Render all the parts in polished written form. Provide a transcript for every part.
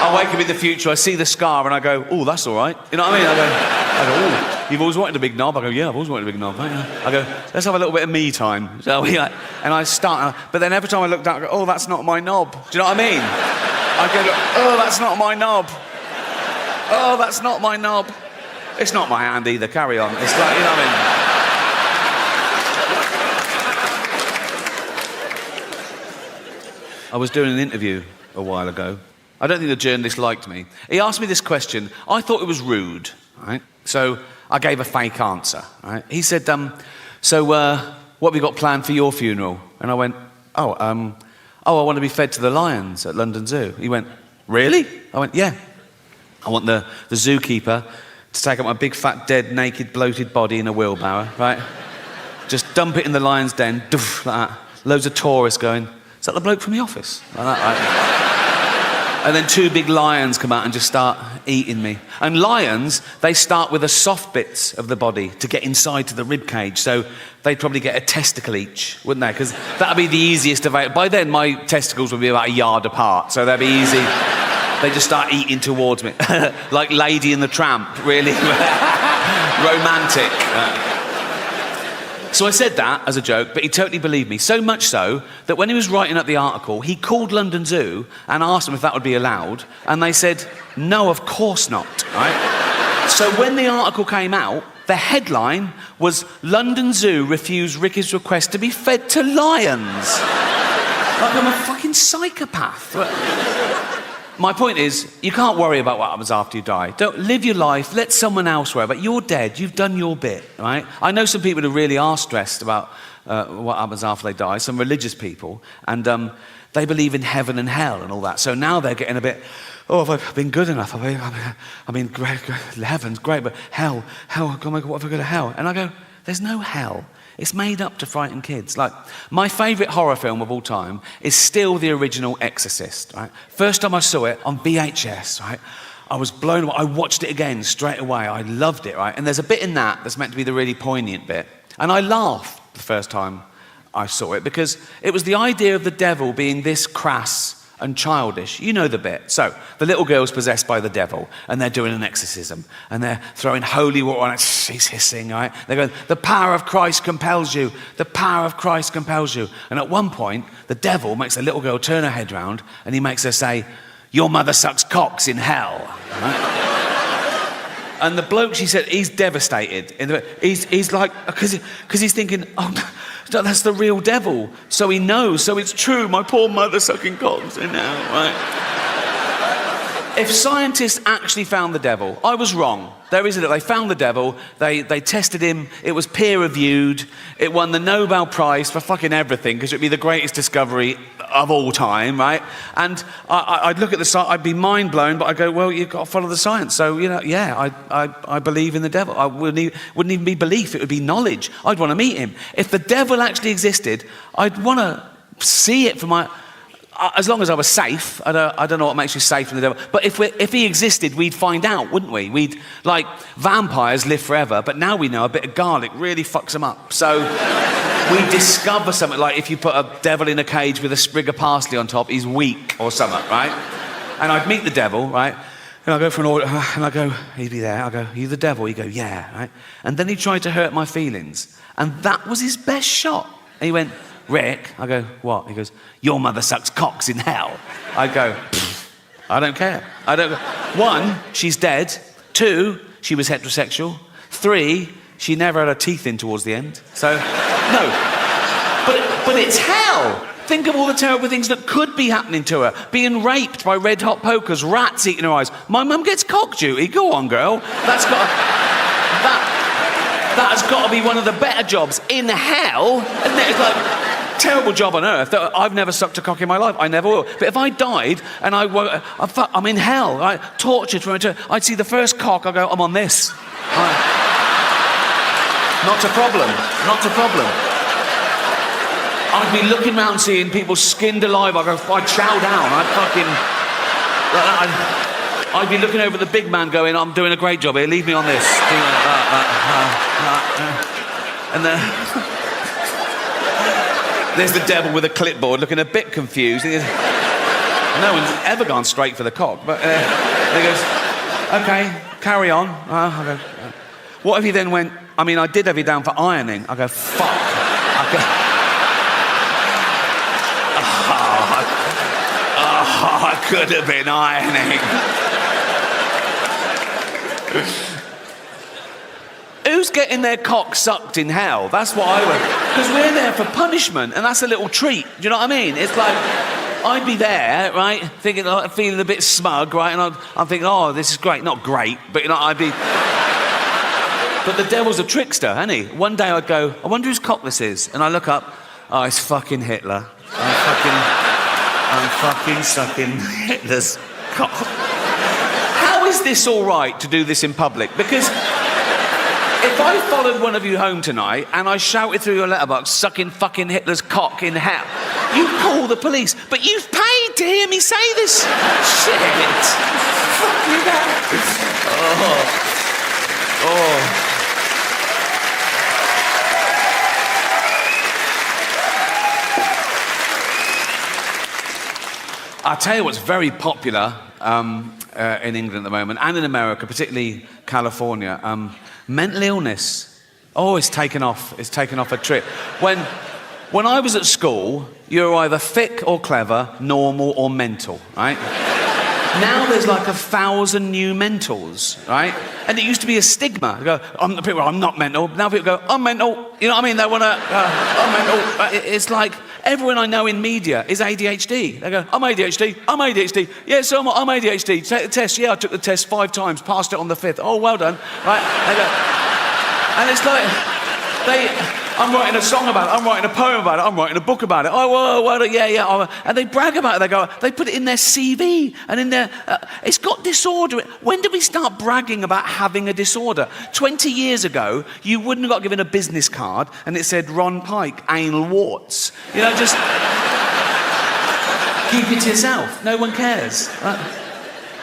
I wake up in the future, I see the scar, and I go, oh, that's all right. You know what I mean? I go, oh, you've always wanted a big knob? I go, yeah, I've always wanted a big knob. I go, let's have a little bit of me time. So and I start, but then every time I look down, I go, oh, that's not my knob. Do you know what I mean? I go, oh, that's not my knob. Oh, that's not my knob. It's not my hand either, carry on. It's like, you know what I mean? I was doing an interview a while ago. I don't think the journalist liked me. He asked me this question. I thought it was rude, right? So I gave a fake answer, right? He said, so what have you got planned for your funeral? And I went, I want to be fed to the lions at London Zoo. He went, really? I went, yeah. I want the zookeeper to take up my big, fat, dead, naked, bloated body in a wheelbarrow, right? Just dump it in the lion's den, doof, like that. Loads of tourists going, is that the bloke from The Office? Like that, right? And then 2 big lions come out and just start eating me. And lions, they start with the soft bits of the body to get inside to the rib cage. So they'd probably get a testicle each, wouldn't they? Because that'd be the easiest of it. By then, my testicles would be about a yard apart, so they'd be easy. They just start eating towards me. Like Lady and the Tramp, really romantic. So I said that as a joke, but he totally believed me. So much so that when he was writing up the article, he called London Zoo and asked them if that would be allowed, and they said, no, of course not, right? So when the article came out, the headline was, London Zoo refused Ricky's request to be fed to lions. Like I'm a fucking psychopath. My point is, you can't worry about what happens after you die. Don't live your life, let someone else worry about it. You're dead, you've done your bit, right? I know some people who really are stressed about what happens after they die, some religious people, and they believe in heaven and hell and all that. So now they're getting a bit, oh, have I been good enough? I mean, great, heaven's great, but hell, oh my God, what if I go to hell? And I go, there's no hell. It's made up to frighten kids. Like, my favourite horror film of all time is still the original Exorcist, right? First time I saw it on VHS, right? I was blown away. I watched it again straight away. I loved it, right? And there's a bit in that that's meant to be the really poignant bit. And I laughed the first time I saw it because it was the idea of the devil being this crass and childish. You know the bit. So, the little girl's possessed by the devil, and they're doing an exorcism, and they're throwing holy water on it. She's hissing, right? They're going, the power of Christ compels you. The power of Christ compels you. And at one point, the devil makes the little girl turn her head round, and he makes her say, your mother sucks cocks in hell. Right? And the bloke, she said, he's devastated. He's like, because he's thinking, oh, no, that's the real devil. So he knows, so it's true, my poor mother sucking cocks in hell, right? If scientists actually found the devil, I was wrong. There isn't it. They found the devil, they tested him, it was peer-reviewed, it won the Nobel Prize for fucking everything, because it'd be the greatest discovery of all time, right? And I'd look at the science, I'd be mind-blown, but I'd go, well, you've got to follow the science. So, you know, yeah, I believe in the devil. I wouldn't even be belief, it would be knowledge. I'd want to meet him. If the devil actually existed, I'd want to see it for my... As long as I was safe, I don't know what makes you safe from the devil. But if he existed, we'd find out, wouldn't we? We'd, like, vampires live forever, but now we know a bit of garlic really fucks them up. So we discover something, like if you put a devil in a cage with a sprig of parsley on top, he's weak or something, right? And I'd meet the devil, right? And I'd go for an order, and I'd go, he'd be there. I'd go, you the devil? He'd go, yeah, right? And then he tried to hurt my feelings. And that was his best shot. And he went, Rick, I go, what? He goes, your mother sucks cocks in hell. I go, I don't care. I don't. 1, she's dead. 2, she was heterosexual. 3, she never had her teeth in towards the end. So, no. But it's hell. Think of all the terrible things that could be happening to her. Being raped by red-hot pokers, rats eating her eyes. My mum gets cock duty. Go on, girl. That has got to be one of the better jobs in hell. Isn't it? It's like... terrible job on earth. I've never sucked a cock in my life. I never will. But if I died and I'm in hell, right, tortured for eternity, I'd see the first cock, I'd go, I'm on this. Not a problem. Not a problem. I'd be looking around seeing people skinned alive. I'd chow down. I'd be looking over the big man going, I'm doing a great job here. Leave me on this. And there's the devil with a clipboard looking a bit confused. No one's ever gone straight for the cock, but he goes, okay, carry on. I go, what if he then went, I mean, I did have you down for ironing. I go, fuck. I could have been ironing. Who's getting their cock sucked in hell? That's what I would. Because we're there for punishment, and that's a little treat. Do you know what I mean? It's like, I'd be there, right, thinking, feeling a bit smug, right, and I'm thinking, oh, this is great. Not great, but, I'd be... But the devil's a trickster, isn't he? One day I'd go, I wonder whose cock this is. And I look up, oh, it's fucking Hitler. I'm fucking sucking Hitler's cock. How is this all right to do this in public? Because if I followed one of you home tonight and I shouted through your letterbox, sucking fucking Hitler's cock in hell, you'd call the police. But you've paid to hear me say this shit. Fuck you that. Oh. I'll tell you what's very popular in England at the moment, and in America, particularly California. Mental illness. Oh, it's taken off. It's taken off a trip. When I was at school, you were either thick or clever, normal or mental, right? Now there's like 1,000 new mentals, right? And it used to be a stigma. They go, I'm not mental. Now people go, I'm mental. You know what I mean? They want to, I'm mental. It's like everyone I know in media is ADHD. They go, I'm ADHD. Yeah, so I'm ADHD. Take the test. Yeah, I took the test 5 times, passed it on the 5th. Oh, well done. Right? They go, and it's like, I'm writing a song about it, I'm writing a poem about it, I'm writing a book about it. Oh, well, yeah. And they brag about it. They put it in their CV and in their... it's got disorder. When did we start bragging about having a disorder? 20 years ago, you wouldn't have got given a business card and it said Ron Pike, anal warts. Just... keep it to yourself. No one cares.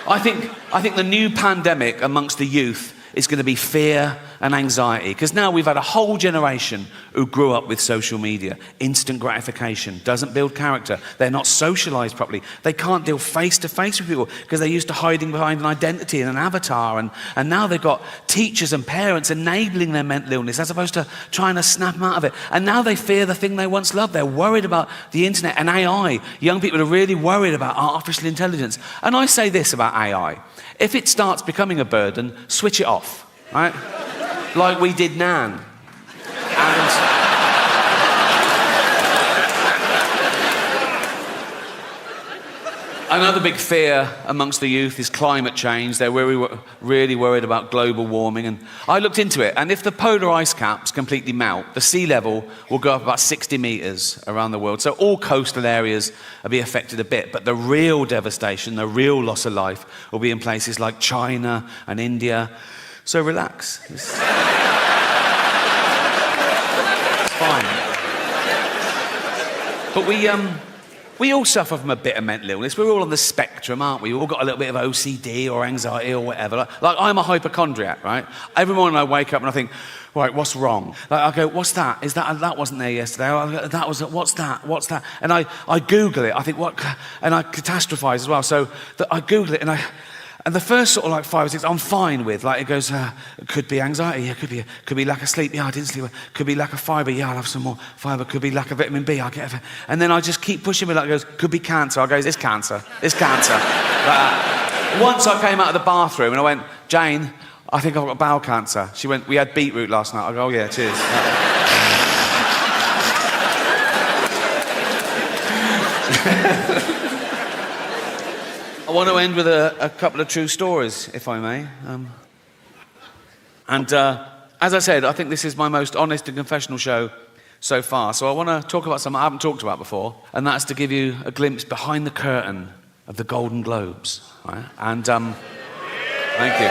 I think the new pandemic amongst the youth is going to be fear and anxiety, because now we've had a whole generation who grew up with social media. Instant gratification doesn't build character. They're not socialised properly. They can't deal face to face with people because they're used to hiding behind an identity and an avatar, and now they've got teachers and parents enabling their mental illness as opposed to trying to snap them out of it. And now they fear the thing they once loved. They're worried about the internet and AI. Young people are really worried about artificial intelligence. And I say this about AI: if it starts becoming a burden, switch it off, right? Like we did Nan. And another big fear amongst the youth is climate change. They're really worried about global warming. And I looked into it, and if the polar ice caps completely melt, the sea level will go up about 60 metres around the world. So all coastal areas will be affected a bit, but the real devastation, the real loss of life will be in places like China and India. So relax. It's fine. But we all suffer from a bit of mental illness. We're all on the spectrum, aren't we? We've all got a little bit of OCD or anxiety or whatever. Like I'm a hypochondriac, right? Every morning I wake up and I think, right, what's wrong? Like I go, what's that? That wasn't there yesterday? That was, what's that? And I Google it. I think, what? And I catastrophize as well. So I Google it and the first sort of like 5 or 6, I'm fine with. Like it goes, it could be anxiety, yeah, could be lack of sleep, yeah, I didn't sleep. Could be lack of fibre, yeah, I'll have some more fibre. Could be lack of vitamin B, I'll get it. And then I just keep pushing me, like it goes, could be cancer. I go, it's cancer. Once I came out of the bathroom and I went, Jane, I think I've got bowel cancer. She went, we had beetroot last night. I go, oh yeah, cheers. I want to end with a couple of true stories, if I may. As I said, I think this is my most honest and confessional show so far. So I want to talk about something I haven't talked about before, and that's to give you a glimpse behind the curtain of the Golden Globes. Right? And thank you.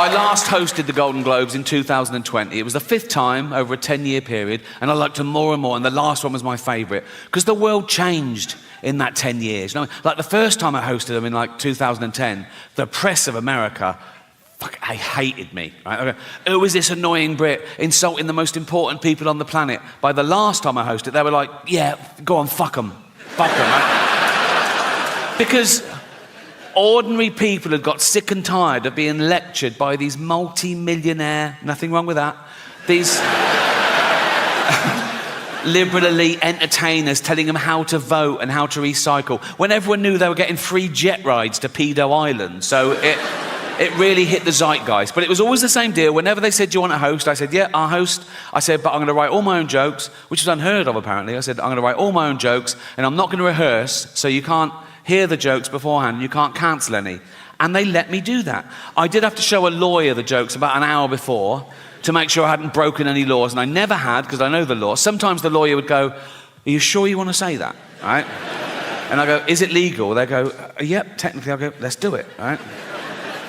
I last hosted the Golden Globes in 2020. It was the 5th time over a 10-year period, and I liked them more and more, and the last one was my favourite, because the world changed in that 10 years. Like the first time I hosted them in like 2010, the press of America fuck, they hated me. Right? I go, who is this annoying Brit insulting the most important people on the planet? By the last time I hosted, they were like, yeah, go on, fuck them. Fuck them, right? Because ordinary people had got sick and tired of being lectured by these multi-millionaire, nothing wrong with that, these liberal elite entertainers telling them how to vote and how to recycle, when everyone knew they were getting free jet rides to Pedo Island. So it really hit the zeitgeist. But it was always the same deal. Whenever they said, do you want to host? I said, yeah, I'll host. I said, but I'm going to write all my own jokes, which was unheard of, apparently. I said, I'm going to write all my own jokes, and I'm not going to rehearse, so you can't hear the jokes beforehand, and you can't cancel any. And they let me do that. I did have to show a lawyer the jokes about an hour before to make sure I hadn't broken any laws, and I never had, because I know the law. Sometimes the lawyer would go, are you sure you want to say that? Right? And I go, is it legal? They go, yep, technically. I go, let's do it. Right?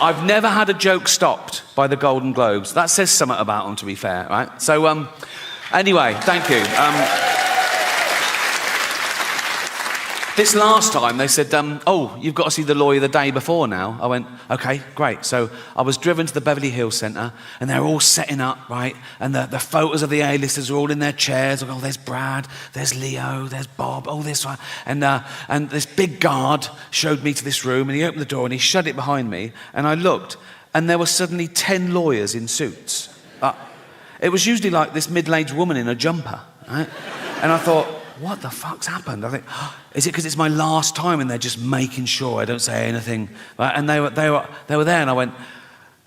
I've never had a joke stopped by the Golden Globes. That says something about them, to be fair, right? So, anyway, thank you. This last time, they said, oh, you've got to see the lawyer the day before now. I went, okay, great. So I was driven to the Beverly Hills Centre, and they're all setting up, right? And the photos of the A-listers are all in their chairs. Oh, there's Brad, there's Leo, there's Bob, oh, this one. And this big guard showed me to this room, and he opened the door, and he shut it behind me, and I looked, and there were suddenly 10 lawyers in suits. It was usually like this middle-aged woman in a jumper, right? And I thought, what the fuck's happened? I think, oh, is it because it's my last time and they're just making sure I don't say anything? Right? And they were there, and I went,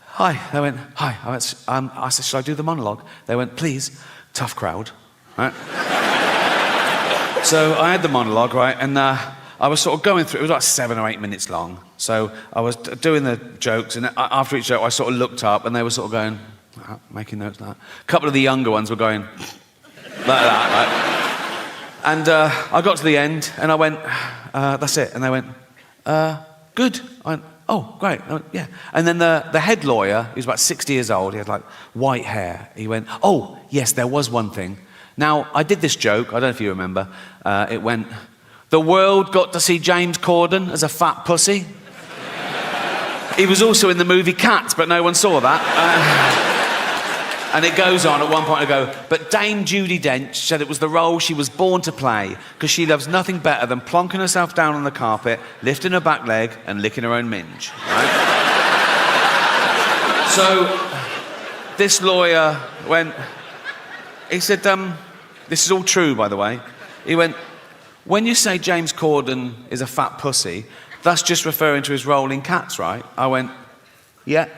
hi. They went, hi. I said, should I do the monologue? They went, please. Tough crowd. Right? So I had the monologue, right? And I was sort of going through, it was like 7 or 8 minutes long. So I was doing the jokes, and after each joke I sort of looked up, and they were sort of going, making notes like that. A couple of the younger ones were going like that, right? And I got to the end, and I went, that's it. And they went, good. I went, oh, great. I went, yeah. And then the head lawyer, he was about 60 years old, he had like white hair. He went, oh, yes, there was one thing. Now, I did this joke, I don't know if you remember. It went, the world got to see James Corden as a fat pussy. He was also in the movie Cats, but no one saw that. And it goes on, at one point I go, but Dame Judi Dench said it was the role she was born to play, because she loves nothing better than plonking herself down on the carpet, lifting her back leg, and licking her own minge. Right? So, this lawyer went, he said, this is all true, by the way. He went, when you say James Corden is a fat pussy, that's just referring to his role in Cats, right? I went, yeah.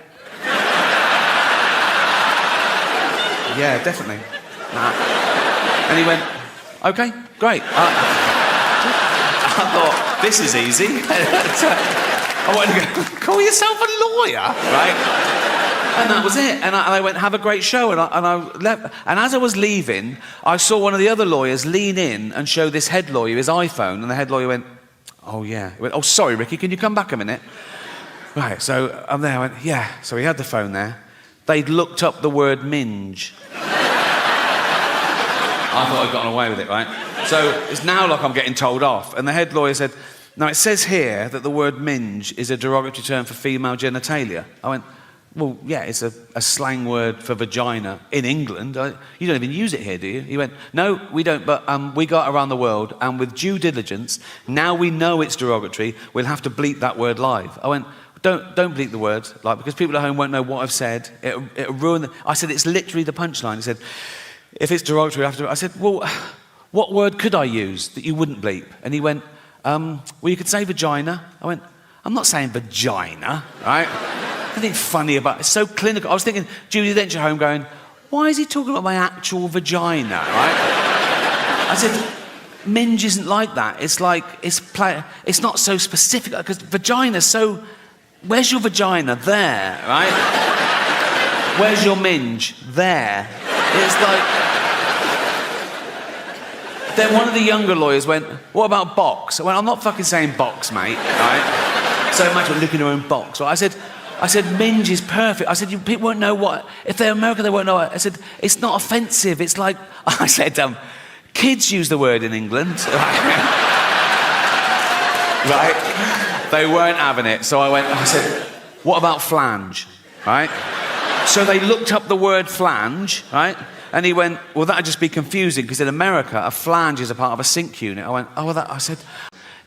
Yeah, definitely. Nah. And he went, okay, great. I thought, this is easy. I wanted to go, call yourself a lawyer, right? And that was it. And I went, have a great show. And I left. And as I was leaving, I saw one of the other lawyers lean in and show this head lawyer his iPhone. And the head lawyer went, oh, yeah. He went, oh, sorry, Ricky, can you come back a minute? Right, so I'm there. I went, yeah. So he had the phone there. They'd looked up the word minge. I thought I'd gotten away with it, right? So it's now like I'm getting told off. And the head lawyer said, now it says here that the word minge is a derogatory term for female genitalia. I went, well, yeah, it's a slang word for vagina in England. You don't even use it here, do you? He went, no, we don't, but we go around the world, and with due diligence, now we know it's derogatory, we'll have to bleep that word live. I went, don't bleep the word, like, because people at home won't know what I've said. It'll ruin I said, it's literally the punchline. He said, if it's derogatory, I said, well, what word could I use that you wouldn't bleep? And he went, well, you could say vagina. I went, I'm not saying vagina, right? Nothing funny about it. It's so clinical. I was thinking, Judi Dench at home going, why is he talking about my actual vagina, right? I said, minge isn't like that. It's like, it's not so specific, because vagina's so, where's your vagina? There, right? Where's your minge? There. It's like... Then one of the younger lawyers went, what about box? I went, I'm not fucking saying box, mate, right? So imagine looking at her own box. Right? I said, minge is perfect. I said, people won't know what... If they're American, they won't know it. I said, it's not offensive. It's like... I said, kids use the word in England. Right? They weren't having it. So I said, what about flange? right? So they looked up the word flange, right? And he went, well, that'd just be confusing because in America, a flange is a part of a sink unit. I went, oh, well, I said,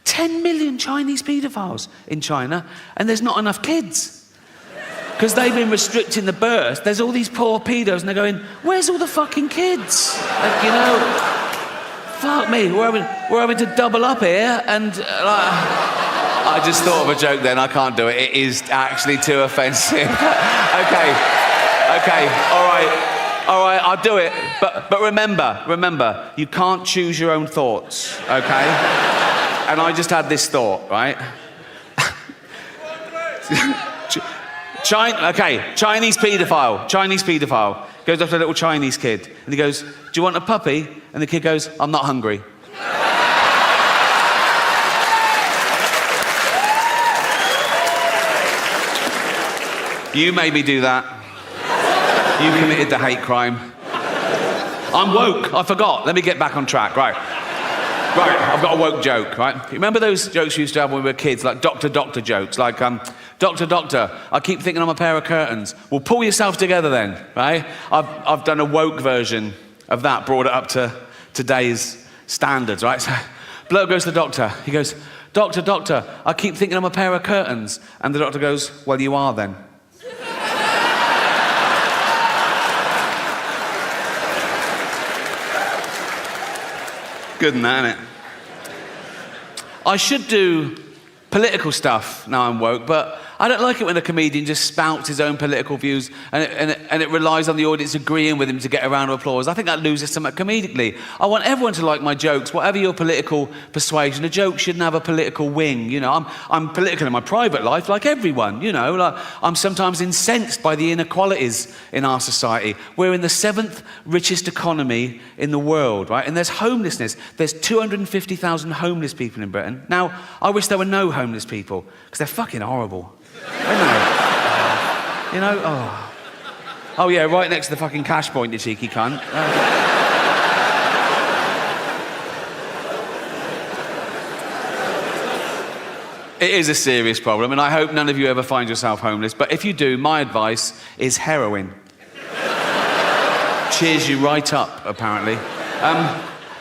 10 million Chinese paedophiles in China, and there's not enough kids. Because they've been restricting the birth. There's all these poor pedos, and they're going, where's all the fucking kids? And, you know, fuck me, we're having to double up here, and I just thought of a joke then, I can't do it. It is actually too offensive. Okay, all right, I'll do it. But remember, you can't choose your own thoughts, okay? And I just had this thought, right? Chinese paedophile goes up to a little Chinese kid and he goes, do you want a puppy? And the kid goes, I'm not hungry. You made me do that. You committed the hate crime. I'm woke, I forgot. Let me get back on track, right, I've got a woke joke, right? You remember those jokes we used to have when we were kids, like doctor jokes, like, doctor, I keep thinking I'm a pair of curtains. Well, pull yourself together then, right? I've done a woke version of that, brought it up to today's standards, right? So, bloke goes to the doctor. He goes, doctor, I keep thinking I'm a pair of curtains. And the doctor goes, well, you are then. Good in that, innit? I should do political stuff now I'm woke, but I don't like it when a comedian just spouts his own political views and it relies on the audience agreeing with him to get a round of applause. I think that loses something comedically. I want everyone to like my jokes, whatever your political persuasion. A joke shouldn't have a political wing, you know. I'm political in my private life, like everyone, you know. Like, I'm sometimes incensed by the inequalities in our society. We're in the 7th richest economy in the world, right? And there's homelessness. There's 250,000 homeless people in Britain. Now, I wish there were no homeless people, because they're fucking horrible. Aren't they? You know, oh yeah, right next to the fucking cash point, you cheeky cunt. It is a serious problem, and I hope none of you ever find yourself homeless, but if you do, my advice is heroin. Cheers you right up, apparently.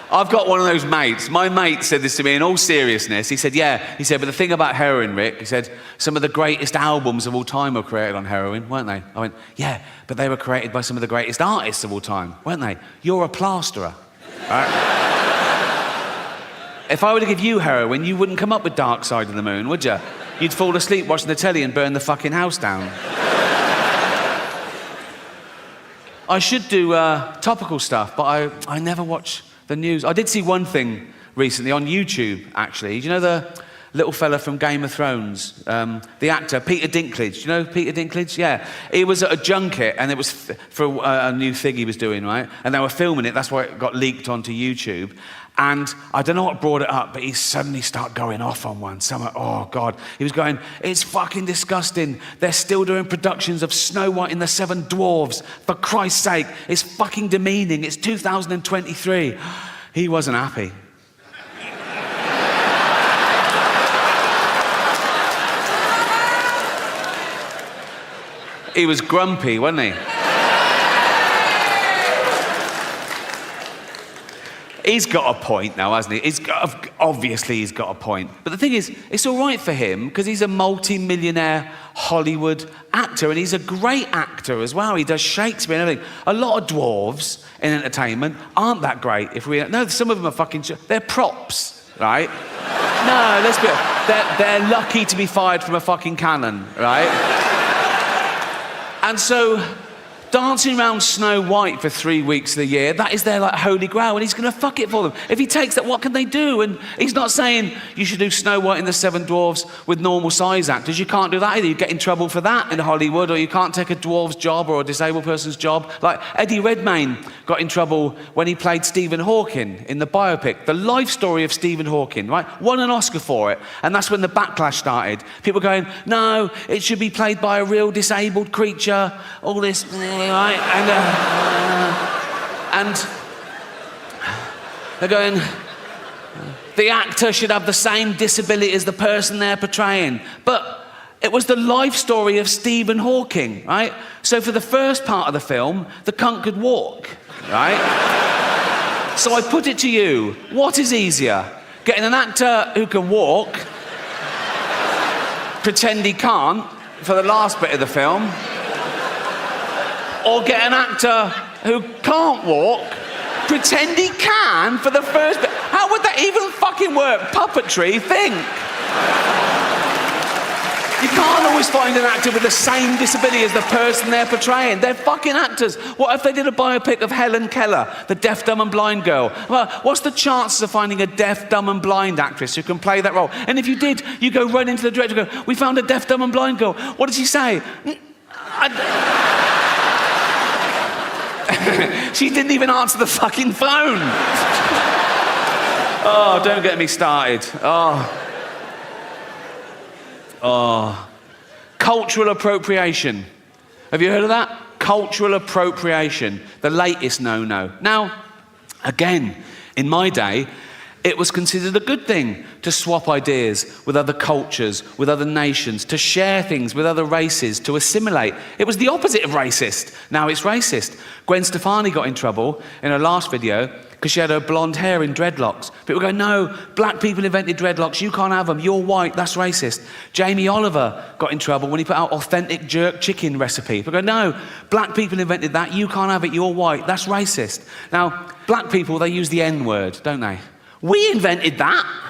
I've got one of those mates. My mate said this to me in all seriousness. He said, but the thing about heroin, Rick, he said, some of the greatest albums of all time were created on heroin, weren't they? I went, yeah, but they were created by some of the greatest artists of all time, weren't they? You're a plasterer, right? If I were to give you heroin, you wouldn't come up with Dark Side of the Moon, would you? You'd fall asleep watching the telly and burn the fucking house down. I should do topical stuff, but I never watch the news. I did see one thing recently on YouTube, actually. Do you know the little fella from Game of Thrones? The actor, Peter Dinklage. Do you know Peter Dinklage? Yeah. He was at a junket, and it was for a new thing he was doing, right? And they were filming it. That's why it got leaked onto YouTube. And I don't know what brought it up, but he suddenly started going off on one. Oh, God. He was going, it's fucking disgusting. They're still doing productions of Snow White and the Seven Dwarfs. For Christ's sake, it's fucking demeaning. It's 2023. He wasn't happy. He was grumpy, wasn't he? He's got a point now, hasn't he? Obviously he's got a point. But the thing is, it's all right for him because he's a multi-millionaire Hollywood actor, and he's a great actor as well. He does Shakespeare and everything. A lot of dwarves in entertainment aren't that great. No, some of them are they're props, right? No, let's be honest. They're lucky to be fired from a fucking cannon, right? And so, dancing around Snow White for 3 weeks of the year, that is their like holy grail, and he's going to fuck it for them. If he takes that, what can they do? And he's not saying you should do Snow White and the Seven Dwarfs with normal size actors. You can't do that either. You get in trouble for that in Hollywood, or you can't take a dwarf's job or a disabled person's job. Like Eddie Redmayne got in trouble when he played Stephen Hawking in the biopic, The Life Story of Stephen Hawking, right? Won an Oscar for it, and that's when the backlash started. People going, no, it should be played by a real disabled creature, all this... Right? And they're going, the actor should have the same disability as the person they're portraying. But It was the life story of Stephen Hawking, right? So for the first part of the film, the cunt could walk, right? So I put it to you, what is easier? Getting an actor who can walk, pretend he can't for the last bit of the film, or get an actor who can't walk, pretend he can for the first bit? How would that even fucking work? Puppetry, think. You can't always find an actor with the same disability as the person they're portraying. They're fucking actors. What if they did a biopic of Helen Keller, the deaf, dumb and blind girl? Well, what's the chances of finding a deaf, dumb and blind actress who can play that role? And if you did, you go right into the director and go, we found a deaf, dumb and blind girl. What did she say? She didn't even answer the fucking phone. Oh, don't get me started. Cultural appropriation. Have you heard of that? Cultural appropriation, the latest no-no. Now, again, in my day, it was considered a good thing to swap ideas with other cultures, with other nations, to share things with other races, to assimilate. It was the opposite of racist. Now it's racist. Gwen Stefani got in trouble in her last video because she had her blonde hair in dreadlocks. People go, no, black people invented dreadlocks, you can't have them, you're white, that's racist. Jamie Oliver got in trouble when he put out authentic jerk chicken recipe. People go, no, black people invented that, you can't have it, you're white, that's racist. Now, black people, they use the N-word, don't they? We invented that.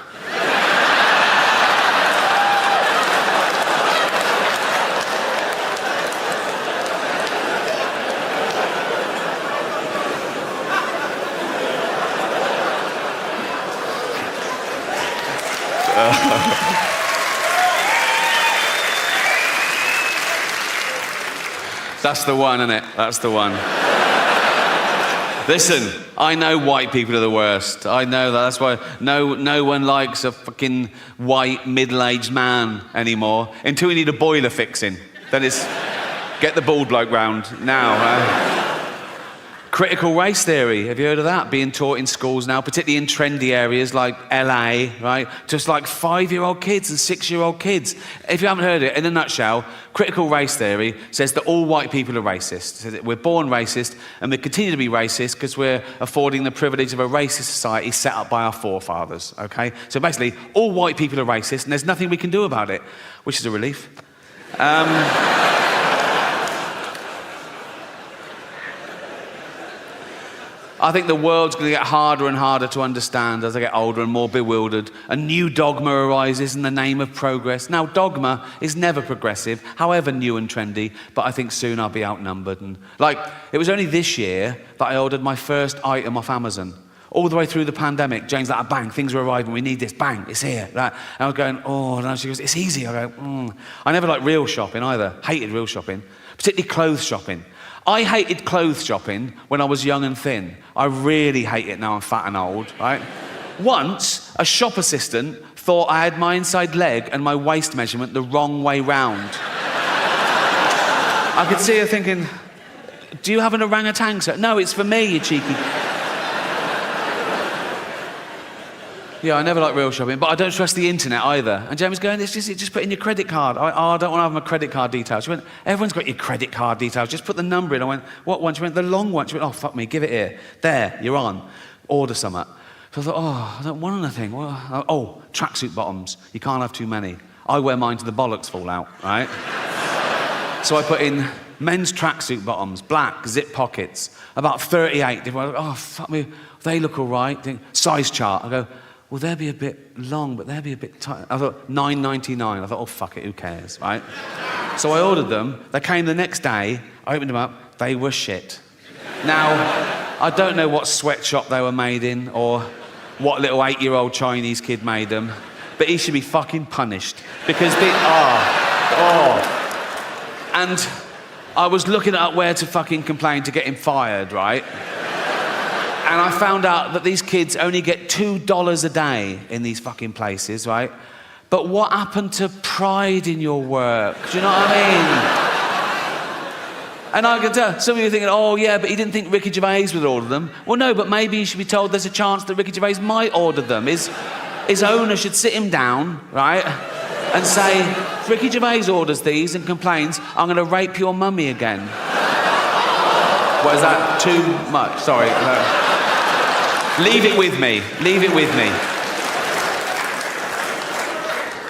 That's the one, isn't it? That's the one. Listen, I know white people are the worst. I know that. That's why no one likes a fucking white middle-aged man anymore until we need a boiler fixing. Then it's get the bald bloke round now. Critical race theory, have you heard of that? Being taught in schools now, particularly in trendy areas like LA, right? Just like 5-year-old kids and 6-year-old kids. If you haven't heard it, in a nutshell, critical race theory says that all white people are racist. It says that we're born racist and we continue to be racist because we're affording the privilege of a racist society set up by our forefathers, okay? So basically, all white people are racist and there's nothing we can do about it, which is a relief. I think the world's going to get harder and harder to understand as I get older and more bewildered. A new dogma arises in the name of progress. Now, dogma is never progressive, however new and trendy, but I think soon I'll be outnumbered. And it was only this year that I ordered my first item off Amazon. All the way through the pandemic, Jane's like, bang, things are arriving, we need this, bang, it's here. Right? And I was going, oh, and she goes, it's easy. I go, I never liked real shopping either, hated real shopping, particularly clothes shopping. I hated clothes shopping when I was young and thin. I really hate it now I'm fat and old, right? Once, a shop assistant thought I had my inside leg and my waist measurement the wrong way round. I could see her thinking, do you have an orangutan, sir? No, it's for me, you cheeky. Yeah, I never like real shopping, but I don't trust the internet either. And Jamie's going, just put in your credit card. I don't want to have my credit card details. She went, everyone's got your credit card details, just put the number in. I went, what one? She went, the long one. She went, oh, fuck me, give it here. There, you're on. Order something. So I thought, I don't want anything. Oh, tracksuit bottoms. You can't have too many. I wear mine till the bollocks fall out, right? So I put in men's tracksuit bottoms, black, zip pockets, about 38 different. Oh, fuck me, they look all right. Size chart. I go, well, they'll be a bit long, but they'll be a bit tight. I thought, $9.99. I thought, oh, fuck it, who cares, right? So I ordered them. They came the next day. I opened them up. They were shit. Now, I don't know what sweatshop they were made in or what little 8-year-old Chinese kid made them, but he should be fucking punished because they And I was looking at where to fucking complain to get him fired, right? And I found out that these kids only get $2 a day in these fucking places, right? But what happened to pride in your work? Do you know what I mean? And I can tell, some of you are thinking, oh yeah, but he didn't think Ricky Gervais would order them. Well, no, but maybe you should be told there's a chance that Ricky Gervais might order them. His owner should sit him down, right? and say, if Ricky Gervais orders these and complains, I'm going to rape your mummy again. What, is that too much? Sorry. No. Leave it with me. Leave it with me.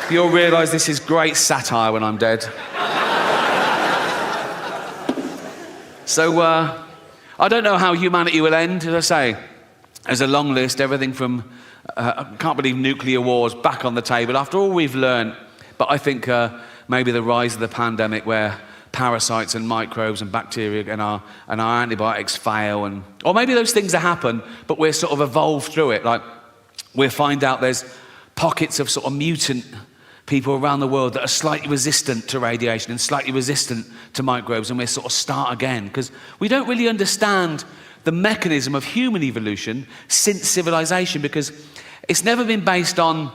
You'll realise this is great satire when I'm dead. So, I don't know how humanity will end, as I say. There's a long list, everything from, I can't believe nuclear wars back on the table, after all we've learned. But I think maybe the rise of the pandemic where parasites and microbes and bacteria and our antibiotics fail, or maybe those things that happen, but we're sort of evolved through it. Like, we'll find out there's pockets of sort of mutant people around the world that are slightly resistant to radiation and slightly resistant to microbes, and we'll sort of start again. Because we don't really understand the mechanism of human evolution since civilization, because it's never been based on,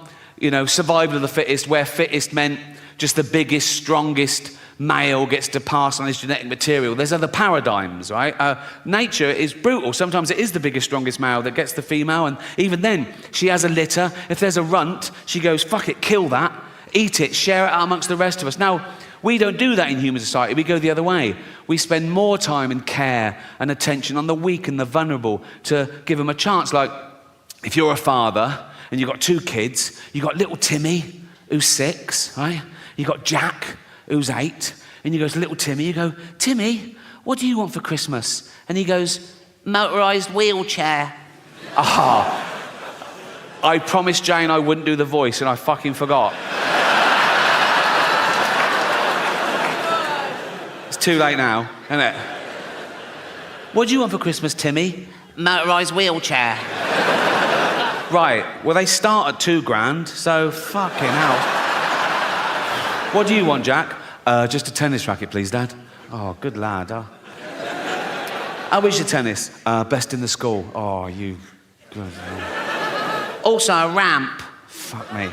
survival of the fittest, where fittest meant just the biggest, strongest male gets to pass on his genetic material. There's other paradigms, right? Nature is brutal. Sometimes it is the biggest, strongest male that gets the female, and even then, she has a litter. If there's a runt, she goes, fuck it, kill that. Eat it, share it out amongst the rest of us. Now, we don't do that in human society. We go the other way. We spend more time and care and attention on the weak and the vulnerable to give them a chance. Like, if you're a father and you've got 2 kids, you've got little Timmy, who's 6, right? You've got Jack, who's 8, and you go to little Timmy, you go, Timmy, what do you want for Christmas? And he goes, motorised wheelchair. I promised Jane I wouldn't do the voice, and I fucking forgot. Too late now, isn't it? What do you want for Christmas, Timmy? Motorised wheelchair. Right, well, they start at $2,000, so fucking hell. What do you want, Jack? Just a tennis racket, please, Dad. Oh, good lad. How is your tennis? Best in the school. Oh, you... Good. Also a ramp. Fuck me.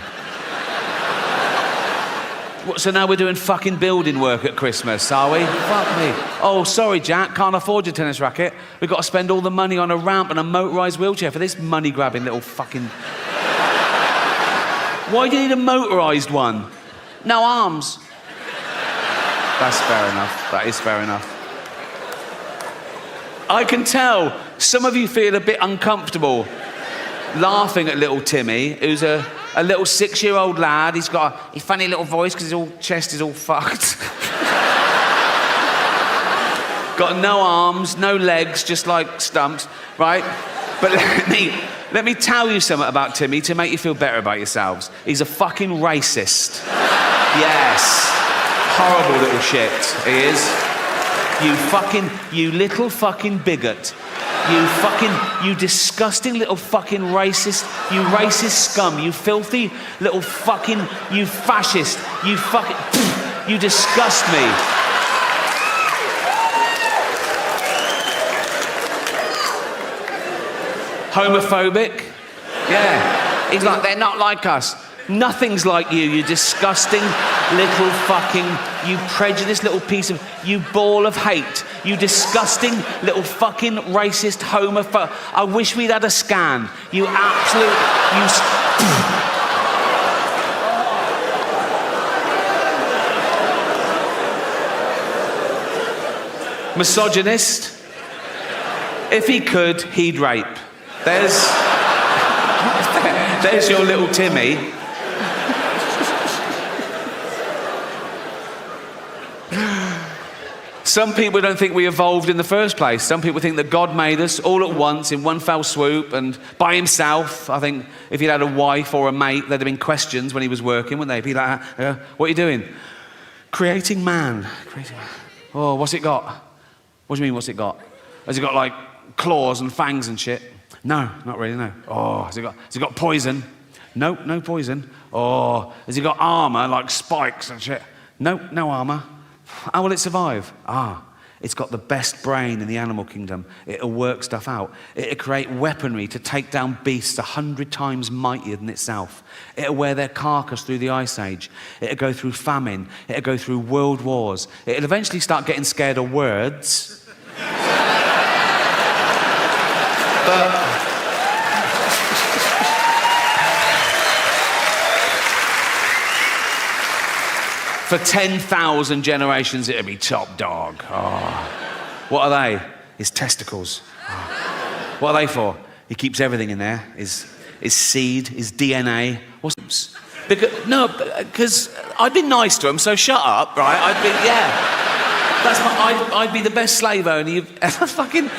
So now we're doing fucking building work at Christmas, are we? Fuck me. Oh, sorry, Jack, can't afford your tennis racket. We've got to spend all the money on a ramp and a motorised wheelchair for this money-grabbing little fucking... Why do you need a motorised one? No arms. That's fair enough. That is fair enough. I can tell some of you feel a bit uncomfortable laughing at little Timmy, who's a little 6-year-old lad. He's got a funny little voice because his chest is all fucked. Got no arms, no legs, just like stumps, right? But let me tell you something about Timmy to make you feel better about yourselves. He's a fucking racist. Yes. Horrible little shit, he is. You little fucking bigot. You disgusting little fucking racist, you racist scum, you filthy little fucking, you fascist, you fucking, you disgust me. Homophobic? Yeah. He's like, they're not like us. Nothing's like you disgusting little fucking, you prejudiced little piece of, you ball of hate. You disgusting little fucking racist homophobe. I wish we'd had a scan. You absolute, misogynist. If he could, he'd rape. There's your little Timmy. Some people don't think we evolved in the first place. Some people think that God made us all at once in one fell swoop and by himself. I think if he'd had a wife or a mate, there'd have been questions when he was working, wouldn't they? He'd be like, what are you doing? Creating man. Oh, what's it got? What do you mean, what's it got? Has it got like claws and fangs and shit? No, not really, no. Oh, has it got poison? Nope, no poison. Oh, has it got armour like spikes and shit? Nope, no armour. How will it survive? It's got the best brain in the animal kingdom. It'll work stuff out. It'll create weaponry to take down beasts 100 times mightier than itself. It'll wear their carcass through the Ice Age. It'll go through famine. It'll go through world wars. It'll eventually start getting scared of words. For 10,000 generations, it'll be top dog. Oh. What are they? His testicles. Oh. What are they for? He keeps everything in there. His seed, his DNA. What's... Because I'd be nice to him, so shut up, right? I'd be the best slave owner you've ever fucking... No,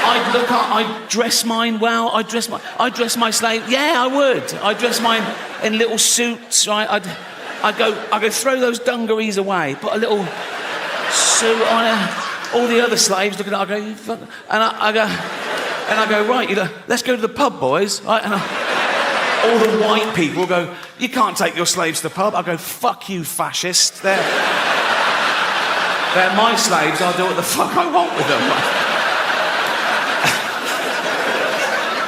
I'd dress mine well. I'd dress my slave... Yeah, I would. I'd dress mine in little suits, right? I'd go throw those dungarees away, put a little suit on her. All the other slaves looking at it, I go, you fuck... And I go, right, let's go to the pub, boys. Right? And all the white people go, you can't take your slaves to the pub. I go, fuck you, fascist. They're my slaves, I'll do what the fuck I want with them.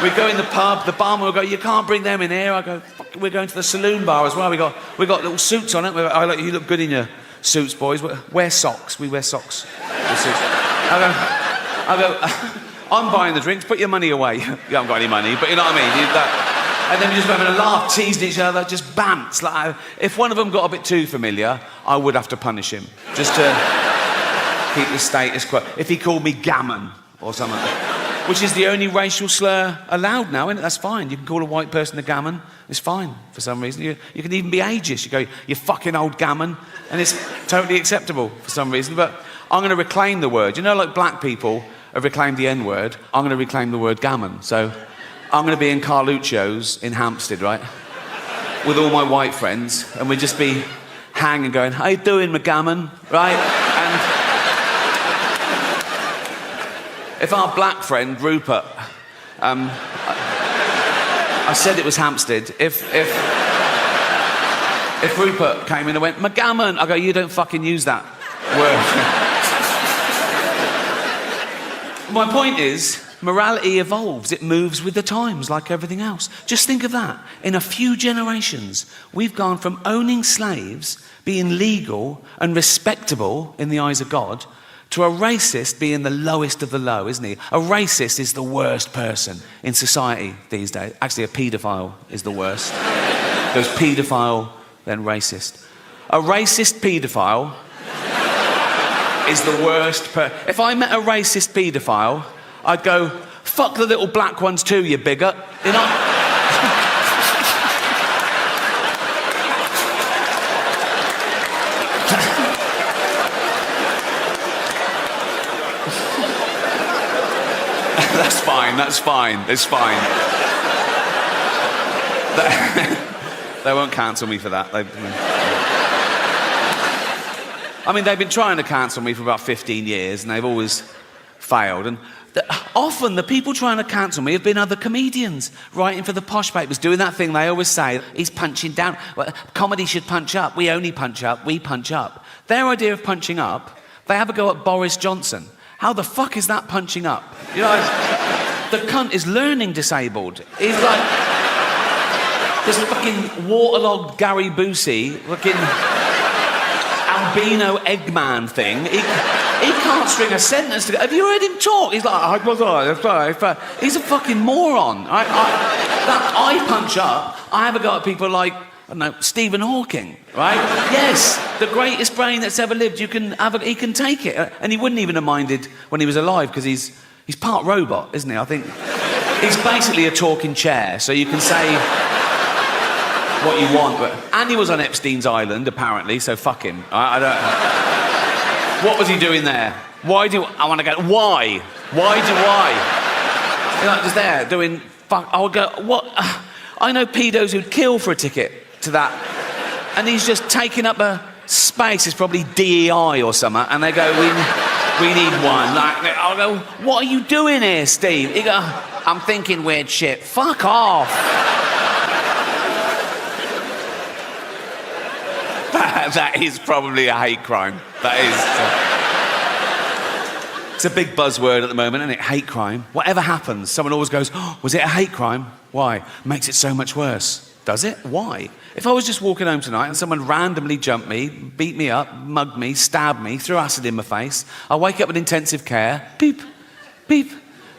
We go in the pub, the barman will go, you can't bring them in here. I go, fuck, we're going to the saloon bar as well. We got little suits on it. I go, you look good in your suits, boys. Wear socks. We wear socks. I go, I'm buying the drinks, put your money away. You haven't got any money, but you know what I mean? And then we just having a laugh, teasing each other, just bants. Like, if one of them got a bit too familiar, I would have to punish him, just to keep the status quo. If he called me gammon or something, which is the only racial slur allowed now, isn't it? That's fine. You can call a white person a gammon. It's fine for some reason. You can even be ageist. You go, you fucking old gammon, and it's totally acceptable for some reason. But I'm going to reclaim the word. You know, like black people have reclaimed the N-word. I'm going to reclaim the word gammon. So I'm going to be in Carluccio's in Hampstead, right? With all my white friends, and we'd just be hanging going, how you doing, McGammon? Right? And if our black friend, Rupert, I said it was Hampstead, if Rupert came in and went, McGammon, I go, you don't fucking use that word. My point is, morality evolves. It moves with the times like everything else. Just think of that. In a few generations, we've gone from owning slaves, being legal and respectable in the eyes of God, to a racist being the lowest of the low, isn't he? A racist is the worst person in society these days. Actually, a paedophile is the worst. Goes paedophile, then racist. A racist paedophile is the worst If I met a racist paedophile, I'd go, fuck the little black ones too, you bigot. You know? That's fine. They won't cancel me for that. I mean, they've been trying to cancel me for about 15 years, and they've always failed. And often the people trying to cancel me have been other comedians writing for the posh papers, doing that thing they always say, he's punching down. Well, comedy should punch up. We only punch up. We punch up. Their idea of punching up, they have a go at Boris Johnson. How the fuck is that punching up? You know, the cunt is learning disabled. He's like this fucking waterlogged Gary Busey, fucking albino Eggman thing. He can't string a sentence together. Have you heard him talk? He's like, he's a fucking moron. I punch up. I have a go at people like, I don't know, Stephen Hawking, right? Yes, the greatest brain that's ever lived. He can take it, and he wouldn't even have minded when he was alive because he's part robot, isn't he? I think he's basically a talking chair, so you can say what you want. And he was on Epstein's island, apparently, so fuck him. I don't. What was he doing there? Why do I want to go? Why? Why do I? You're like just there doing fuck. I would go. What? I know pedos who'd kill for a ticket to that, and he's just taking up a space. It's probably DEI or something, and they go, we need one. Like, I'll go, what are you doing here, Steve? He go, I'm thinking weird shit. Fuck off. That is probably a hate crime. That is. It's a big buzzword at the moment, isn't it? Hate crime. Whatever happens, someone always goes, oh, was it a hate crime? Why? Makes it so much worse. Does it? Why? If I was just walking home tonight and someone randomly jumped me, beat me up, mugged me, stabbed me, threw acid in my face, I wake up in intensive care, beep, beep,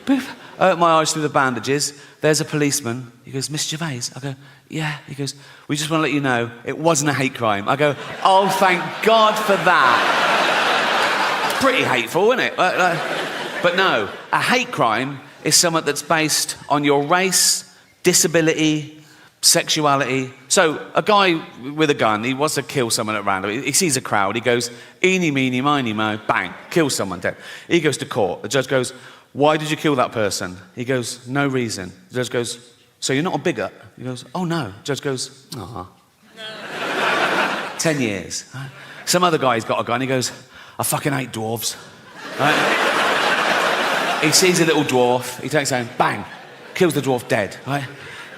beep, I open my eyes through the bandages. There's a policeman. He goes, Miss Gervais? I go, yeah. He goes, we just want to let you know it wasn't a hate crime. I go, oh, thank God for that. Pretty hateful, isn't it? But no, a hate crime is something that's based on your race, disability, sexuality. So a guy with a gun, he wants to kill someone at random. He sees a crowd, he goes, eeny, meeny, miny, mo, bang, kills someone dead. He goes to court. The judge goes, why did you kill that person? He goes, no reason. The judge goes, so you're not a bigot? He goes, oh no. The judge goes, ah. 10 years. Right? Some other guy's got a gun, he goes, I fucking hate dwarves. Right? He sees a little dwarf, he takes aim, bang, kills the dwarf dead. Right?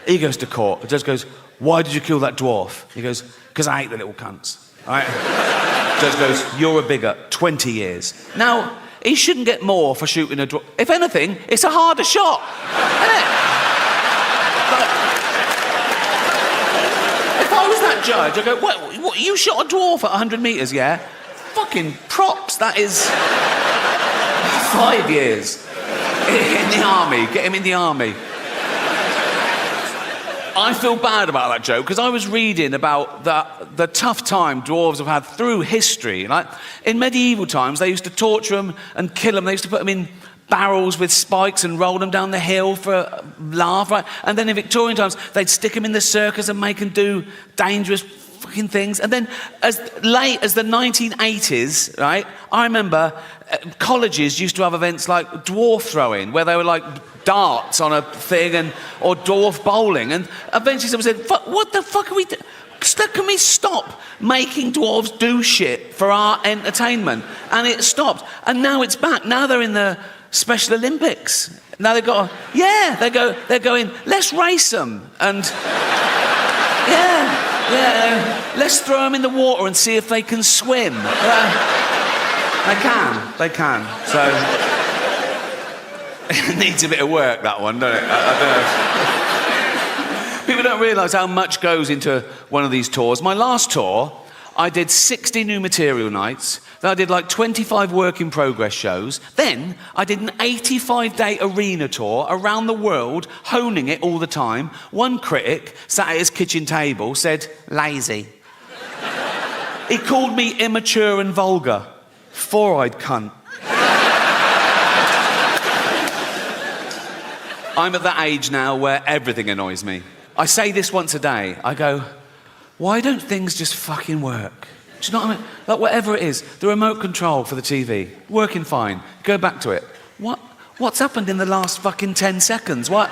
He goes to court. The judge goes, why did you kill that dwarf? He goes, because I hate the little cunts. Right? Judge goes, you're a bigot, 20 years. Now, he shouldn't get more for shooting a dwarf. If anything, it's a harder shot, isn't it? But if I was that judge, I'd go, what, you shot a dwarf at 100 metres, yeah? Fucking props, that is 5 years in the army. Get him in the army. I feel bad about that joke because I was reading about the tough time dwarves have had through history. Like in medieval times, they used to torture them and kill them. They used to put them in barrels with spikes and roll them down the hill for a laugh, right? And then in Victorian times, they'd stick them in the circus and make them do dangerous fucking things. And then as late as the 1980s, right, I remember colleges used to have events like dwarf throwing, where they were like darts on a thing or dwarf bowling. And eventually someone said, what the fuck are we doing? Can we stop making dwarves do shit for our entertainment? And it stopped. And now it's back. Now they're in the Special Olympics. Now they've got, they're going, let's race them. And let's throw them in the water and see if they can swim. They can. So it needs a bit of work, that one, doesn't it? I don't know. People don't realise how much goes into one of these tours. My last tour, I did 60 new material nights. Then I did like 25 work in progress shows. Then I did an 85-day arena tour around the world, honing it all the time. One critic sat at his kitchen table, said, lazy. He called me immature and vulgar. Four-eyed cunt. I'm at that age now where everything annoys me. I say this once a day. I go, why don't things just fucking work? Do you know what I mean? Like whatever it is, the remote control for the TV, working fine. Go back to it. What's happened in the last fucking 10 seconds? What?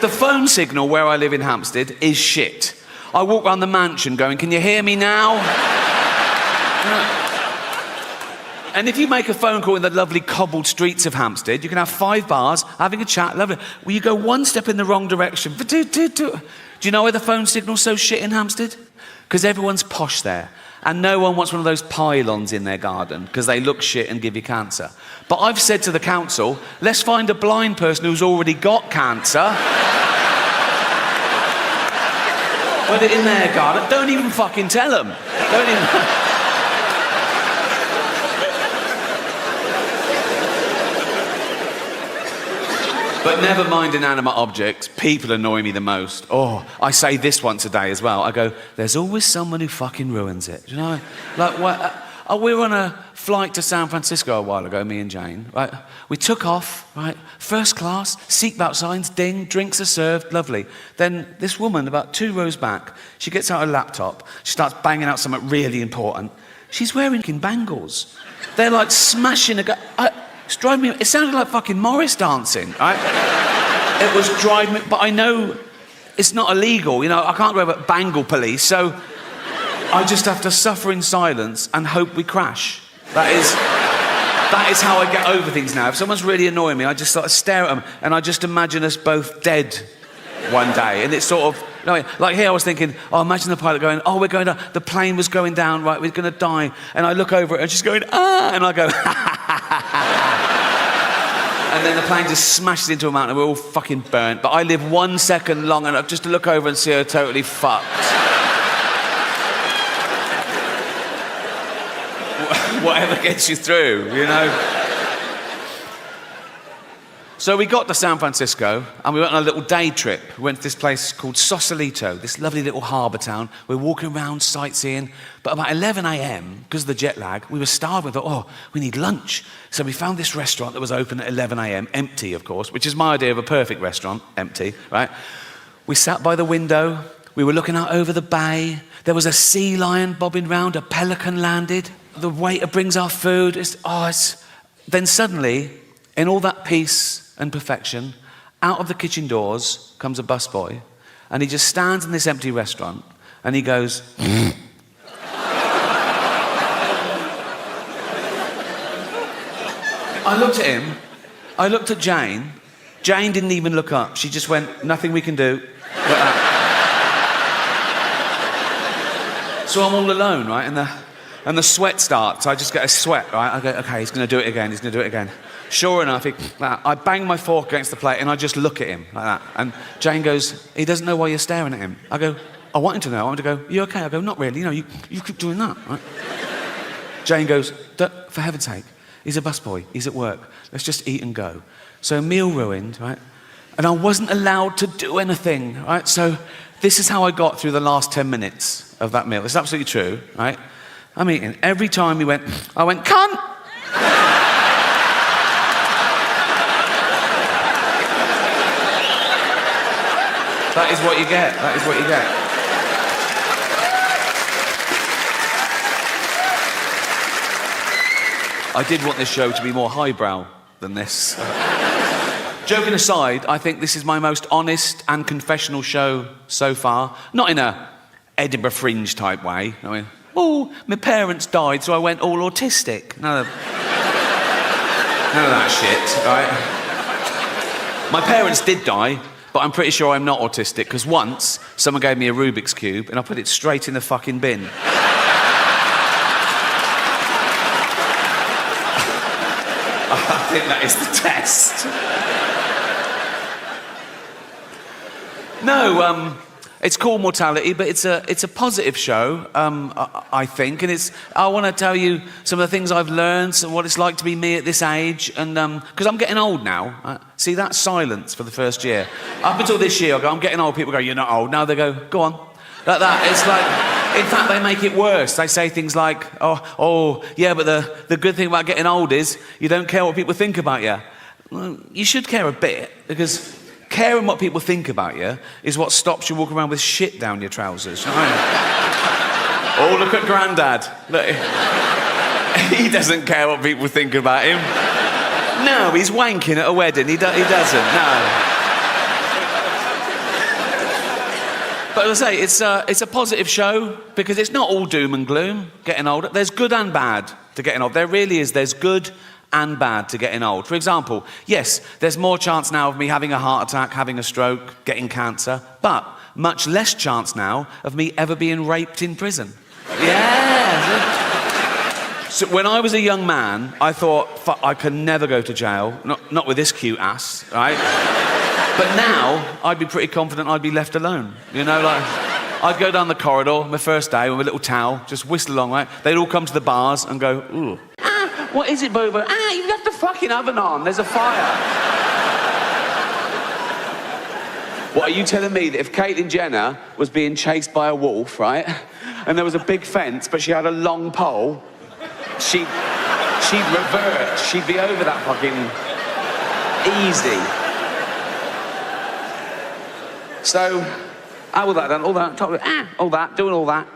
The phone signal where I live in Hampstead is shit. I walk around the mansion going, can you hear me now? And if you make a phone call in the lovely cobbled streets of Hampstead, you can have 5 bars, having a chat, lovely. Well, you go one step in the wrong direction. Do you know why the phone signal's so shit in Hampstead? Because everyone's posh there. And no one wants one of those pylons in their garden because they look shit and give you cancer. But I've said to the council, let's find a blind person who's already got cancer. Put it in their garden. Don't even fucking tell them. Don't even... But never mind inanimate objects, people annoy me the most. Oh, I say this once a day as well. I go, there's always someone who fucking ruins it. Do you know? Like, we were on a flight to San Francisco a while ago, me and Jane, right? We took off, right? First class, seatbelt signs, ding, drinks are served, lovely. Then this woman, about 2 rows back, she gets out her laptop, she starts banging out something really important. She's wearing bangles. They're like smashing it's driving me... It sounded like fucking Morris dancing, right? It was driving me... But I know it's not illegal, you know, I can't go over bangle police, so I just have to suffer in silence and hope we crash. That is how I get over things now. If someone's really annoying me, I just sort of stare at them and I just imagine us both dead one day. And it's sort of... Like here I was thinking, oh, imagine the pilot going, oh, we're going down, the plane was going down, right, we're going to die. And I look over it and she's going, ah, and I go, and then the plane just smashes into a mountain and we're all fucking burnt. But I live 1 second long enough just to look over and see her totally fucked. Whatever gets you through, you know? So we got to San Francisco and we went on a little day trip. We went to this place called Sausalito, this lovely little harbour town. We were walking around sightseeing, but about 11 a.m, because of the jet lag, we were starving. We thought, oh, we need lunch. So we found this restaurant that was open at 11 a.m, empty, of course, which is my idea of a perfect restaurant, empty, right? We sat by the window. We were looking out over the bay. There was a sea lion bobbing round. A pelican landed. The waiter brings our food. Then suddenly, in all that peace and perfection, out of the kitchen doors comes a busboy, and he just stands in this empty restaurant, and he goes, I looked at him, I looked at Jane. Jane didn't even look up. She just went, nothing we can do. Like that. So I'm all alone, right? And the sweat starts. I just get a sweat, right? I go, okay, he's going to do it again. He's going to do it again. Sure enough, I bang my fork against the plate and I just look at him like that. And Jane goes, he doesn't know why you're staring at him. I go, I want him to know. I want him to go, you okay? I go, not really. You keep doing that, right? Jane goes, for heaven's sake, he's a busboy. He's at work. Let's just eat and go. So meal ruined, right? And I wasn't allowed to do anything, right? So this is how I got through the last 10 minutes of that meal. It's absolutely true, right? I'm eating. Every time I went, cunt! That is what you get. That is what you get. I did want this show to be more highbrow than this. Joking aside, I think this is my most honest and confessional show so far. Not in a Edinburgh Fringe type way. I mean, oh, my parents died, so I went all autistic. None of that shit, right? My parents did die, but I'm pretty sure I'm not autistic, because once someone gave me a Rubik's Cube and I put it straight in the fucking bin. I think that is the test. No, it's called Mortality, but it's a positive show, I think, and I want to tell you some of the things I've learned and what it's like to be me at this age, and because I'm getting old now. See that silence for the first year. Up until this year, I go, I'm getting old. People go, you're not old. Now they go, go on, like that. It's like, in fact, they make it worse. They say things like, oh, yeah, but the good thing about getting old is you don't care what people think about you. Well, you should care a bit, because caring what people think about you is what stops you walking around with shit down your trousers. Oh, look at Grandad. Look, he doesn't care what people think about him. No, he's wanking at a wedding. He doesn't, no. But as I say, it's a positive show, because it's not all doom and gloom, getting older. There's good and bad to getting old. There really is. There's good and bad to getting old. For example, yes, there's more chance now of me having a heart attack, having a stroke, getting cancer, but much less chance now of me ever being raped in prison. Yeah. So when I was a young man, I thought, I can never go to jail, not with this cute ass, right? But now, I'd be pretty confident I'd be left alone. You know, like, I'd go down the corridor, my first day, with a little towel, just whistle along, right? They'd all come to the bars and go, ooh. What is it, Bobo? You've left the fucking oven on. There's a fire. What, are you telling me that if Caitlyn Jenner was being chased by a wolf, right, and there was a big fence, but she had a long pole, she'd revert. She'd be over that fucking easy. So, all that, doing all that,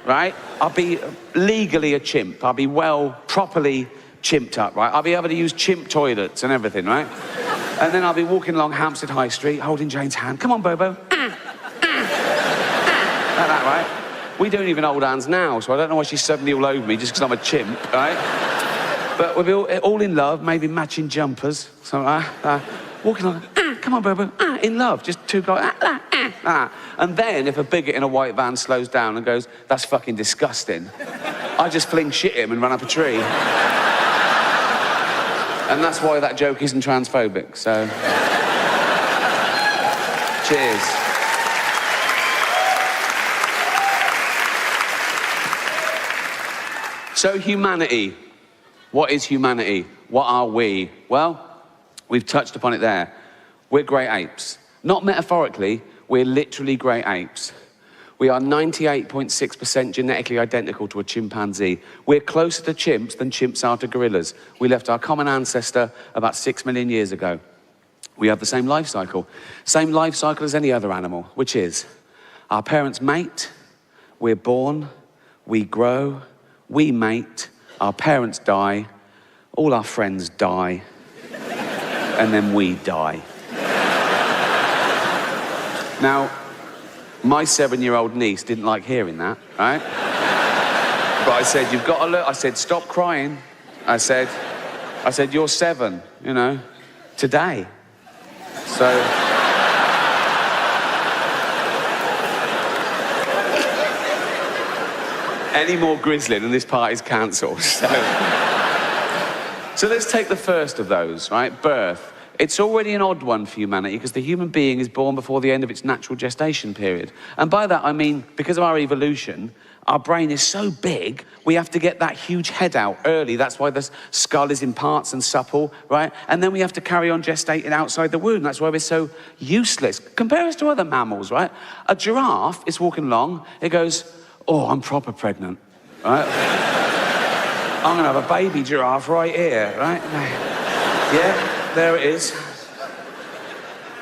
right? I'll be legally a chimp. I'll be properly chimped up, right? I'll be able to use chimp toilets and everything, right? And then I'll be walking along Hampstead High Street, holding Jane's hand. Come on, Bobo. Like that, right? We don't even hold hands now, so I don't know why she's suddenly all over me just because I'm a chimp, right? But we'll be all in love, maybe matching jumpers, something like that. Walking along, come on, Bobo, in love, just two guys, And then if a bigot in a white van slows down and goes, that's fucking disgusting, I just fling shit at him and run up a tree. And that's why that joke isn't transphobic, so. Cheers. So humanity. What is humanity? What are we? Well, We've touched upon it there. We're great apes. Not metaphorically, we're literally great apes. We are 98.6% genetically identical to a chimpanzee. We're closer to chimps than chimps are to gorillas. We left our common ancestor about 6 million years ago. We have the same life cycle as any other animal, which is our parents mate, we're born, we grow, we mate, our parents die, all our friends die, and then we die. Now, my 7-year-old niece didn't like hearing that, right? But I said, you've got to look. I said, stop crying. I said, you're 7, you know, today. So... any more grizzling and this party's cancelled. So let's take the first of those, right? Birth. It's already an odd one for humanity because the human being is born before the end of its natural gestation period. And by that, I mean, because of our evolution, our brain is so big, we have to get that huge head out early. That's why the skull is in parts and supple, right? And then we have to carry on gestating outside the womb. That's why we're so useless. Compare us to other mammals, right? A giraffe is walking along, it goes, oh, I'm proper pregnant, right? I'm gonna have a baby giraffe right here, right? Yeah. There it is.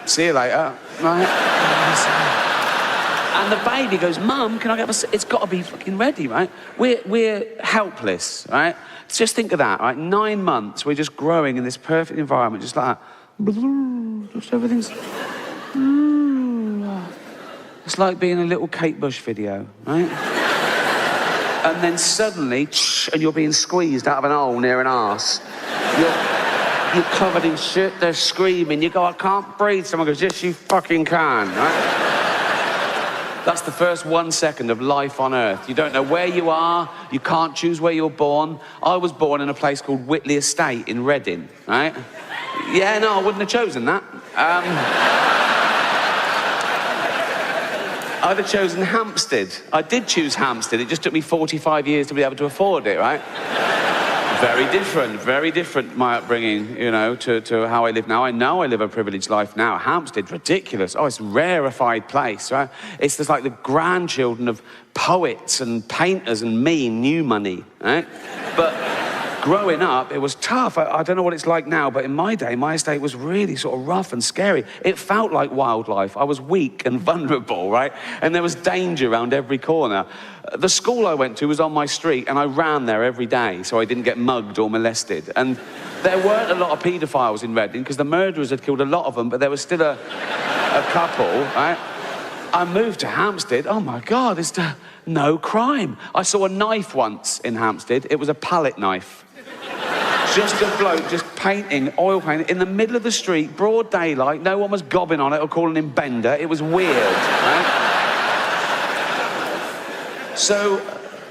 See you later, right? And the baby goes, Mum, can I get a... It's got to be fucking ready, right? We're helpless, right? Just think of that, right? 9 months, we're just growing in this perfect environment, just like that. Just everything's... It's like being a little Kate Bush video, right? And then suddenly, and you're being squeezed out of an hole near an arse. You're covered in shit, they're screaming. You go, I can't breathe. Someone goes, yes, you fucking can, right? That's the first 1 second of life on Earth. You don't know where you are. You can't choose where you're born. I was born in a place called Whitley Estate in Reading, right? Yeah, no, I wouldn't have chosen that. I'd have chosen Hampstead. I did choose Hampstead. It just took me 45 years to be able to afford it, right? Very different, my upbringing, you know, to how I live now. I know I live a privileged life now. Hampstead, ridiculous. Oh, it's a rarefied place, right? It's just like the grandchildren of poets and painters and me, new money, right? But growing up, it was tough. I don't know what it's like now, but in my day, my estate was really sort of rough and scary. It felt like wildlife. I was weak and vulnerable, right? And there was danger around every corner. The school I went to was on my street, and I ran there every day so I didn't get mugged or molested. And there weren't a lot of paedophiles in Reading because the murderers had killed a lot of them, but there was still a couple, right? I moved to Hampstead. Oh, my God, there's no crime. I saw a knife once in Hampstead. It was a palette knife. Just a bloke just painting, oil painting, in the middle of the street, broad daylight. No one was gobbing on it or calling him Bender. It was weird, right? So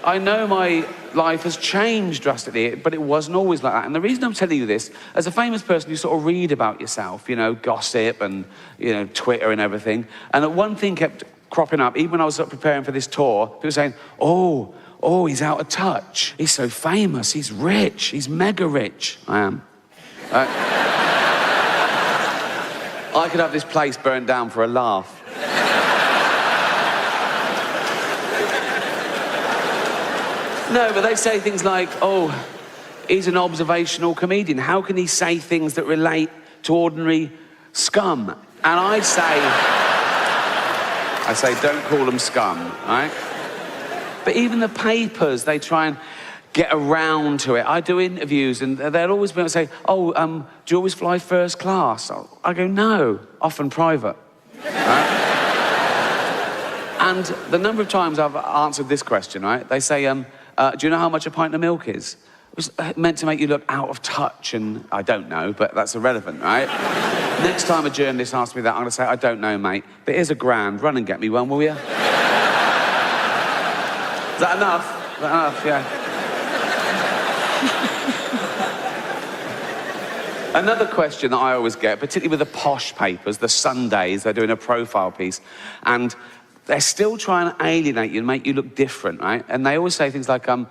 I know my life has changed drastically, but it wasn't always like that. And the reason I'm telling you this, as a famous person, you sort of read about yourself, you know, gossip and, you know, Twitter and everything. And one thing kept cropping up, even when I was preparing for this tour, people saying, oh, he's out of touch. He's so famous, he's rich, he's mega rich. I am. I could have this place burned down for a laugh. No, but they say things like, oh, he's an observational comedian. How can he say things that relate to ordinary scum? And I say, don't call them scum, right? But even the papers, they try and get around to it. I do interviews, and they'll always be able to say, oh, do you always fly first class? I go, no, often private. Right? And the number of times I've answered this question, right? They say, do you know how much a pint of milk is? It was meant to make you look out of touch, and I don't know, but that's irrelevant, right? Next time a journalist asks me that, I'm going to say, I don't know, mate, but here's £1,000. Run and get me one, will you? Is that enough? Is that enough? Yeah. Another question that I always get, particularly with the posh papers, the Sundays, they're doing a profile piece, and they're still trying to alienate you and make you look different, right? And they always say things like, no,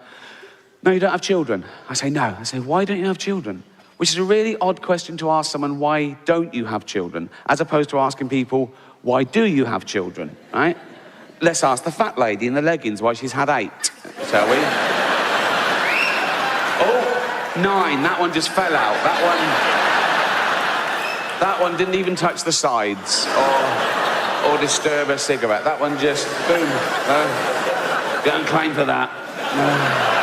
you don't have children. I say, no. I say, why don't you have children? which is a really odd question to ask someone, why don't you have children? As opposed to asking people, why do you have children, right? Let's ask the fat lady in the leggings why she's had 8, shall we? Oh, 9, that one just fell out. That one didn't even touch the sides or disturb a cigarette. That one just, boom. Go and claim for that.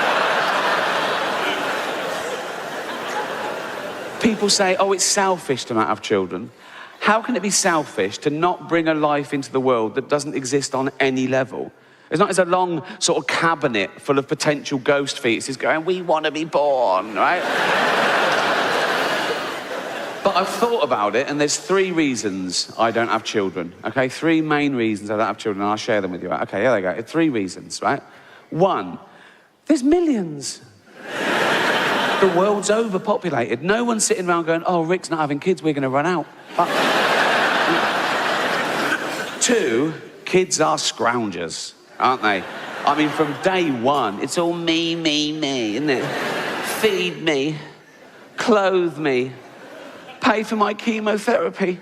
People say, oh, it's selfish to not have children. How can it be selfish to not bring a life into the world that doesn't exist on any level? It's not as a long sort of cabinet full of potential ghost fetuses going, we want to be born, right? But I've thought about it, and there's 3 reasons I don't have children, okay? 3 main reasons I don't have children, and I'll share them with you. Okay, here they go. 3 reasons, right? 1, there's millions. The world's overpopulated. No one's sitting around going, oh, Rick's not having kids, we're going to run out. 2, kids are scroungers, aren't they? I mean, from day 1, it's all me, isn't it? Feed me, clothe me, pay for my chemotherapy.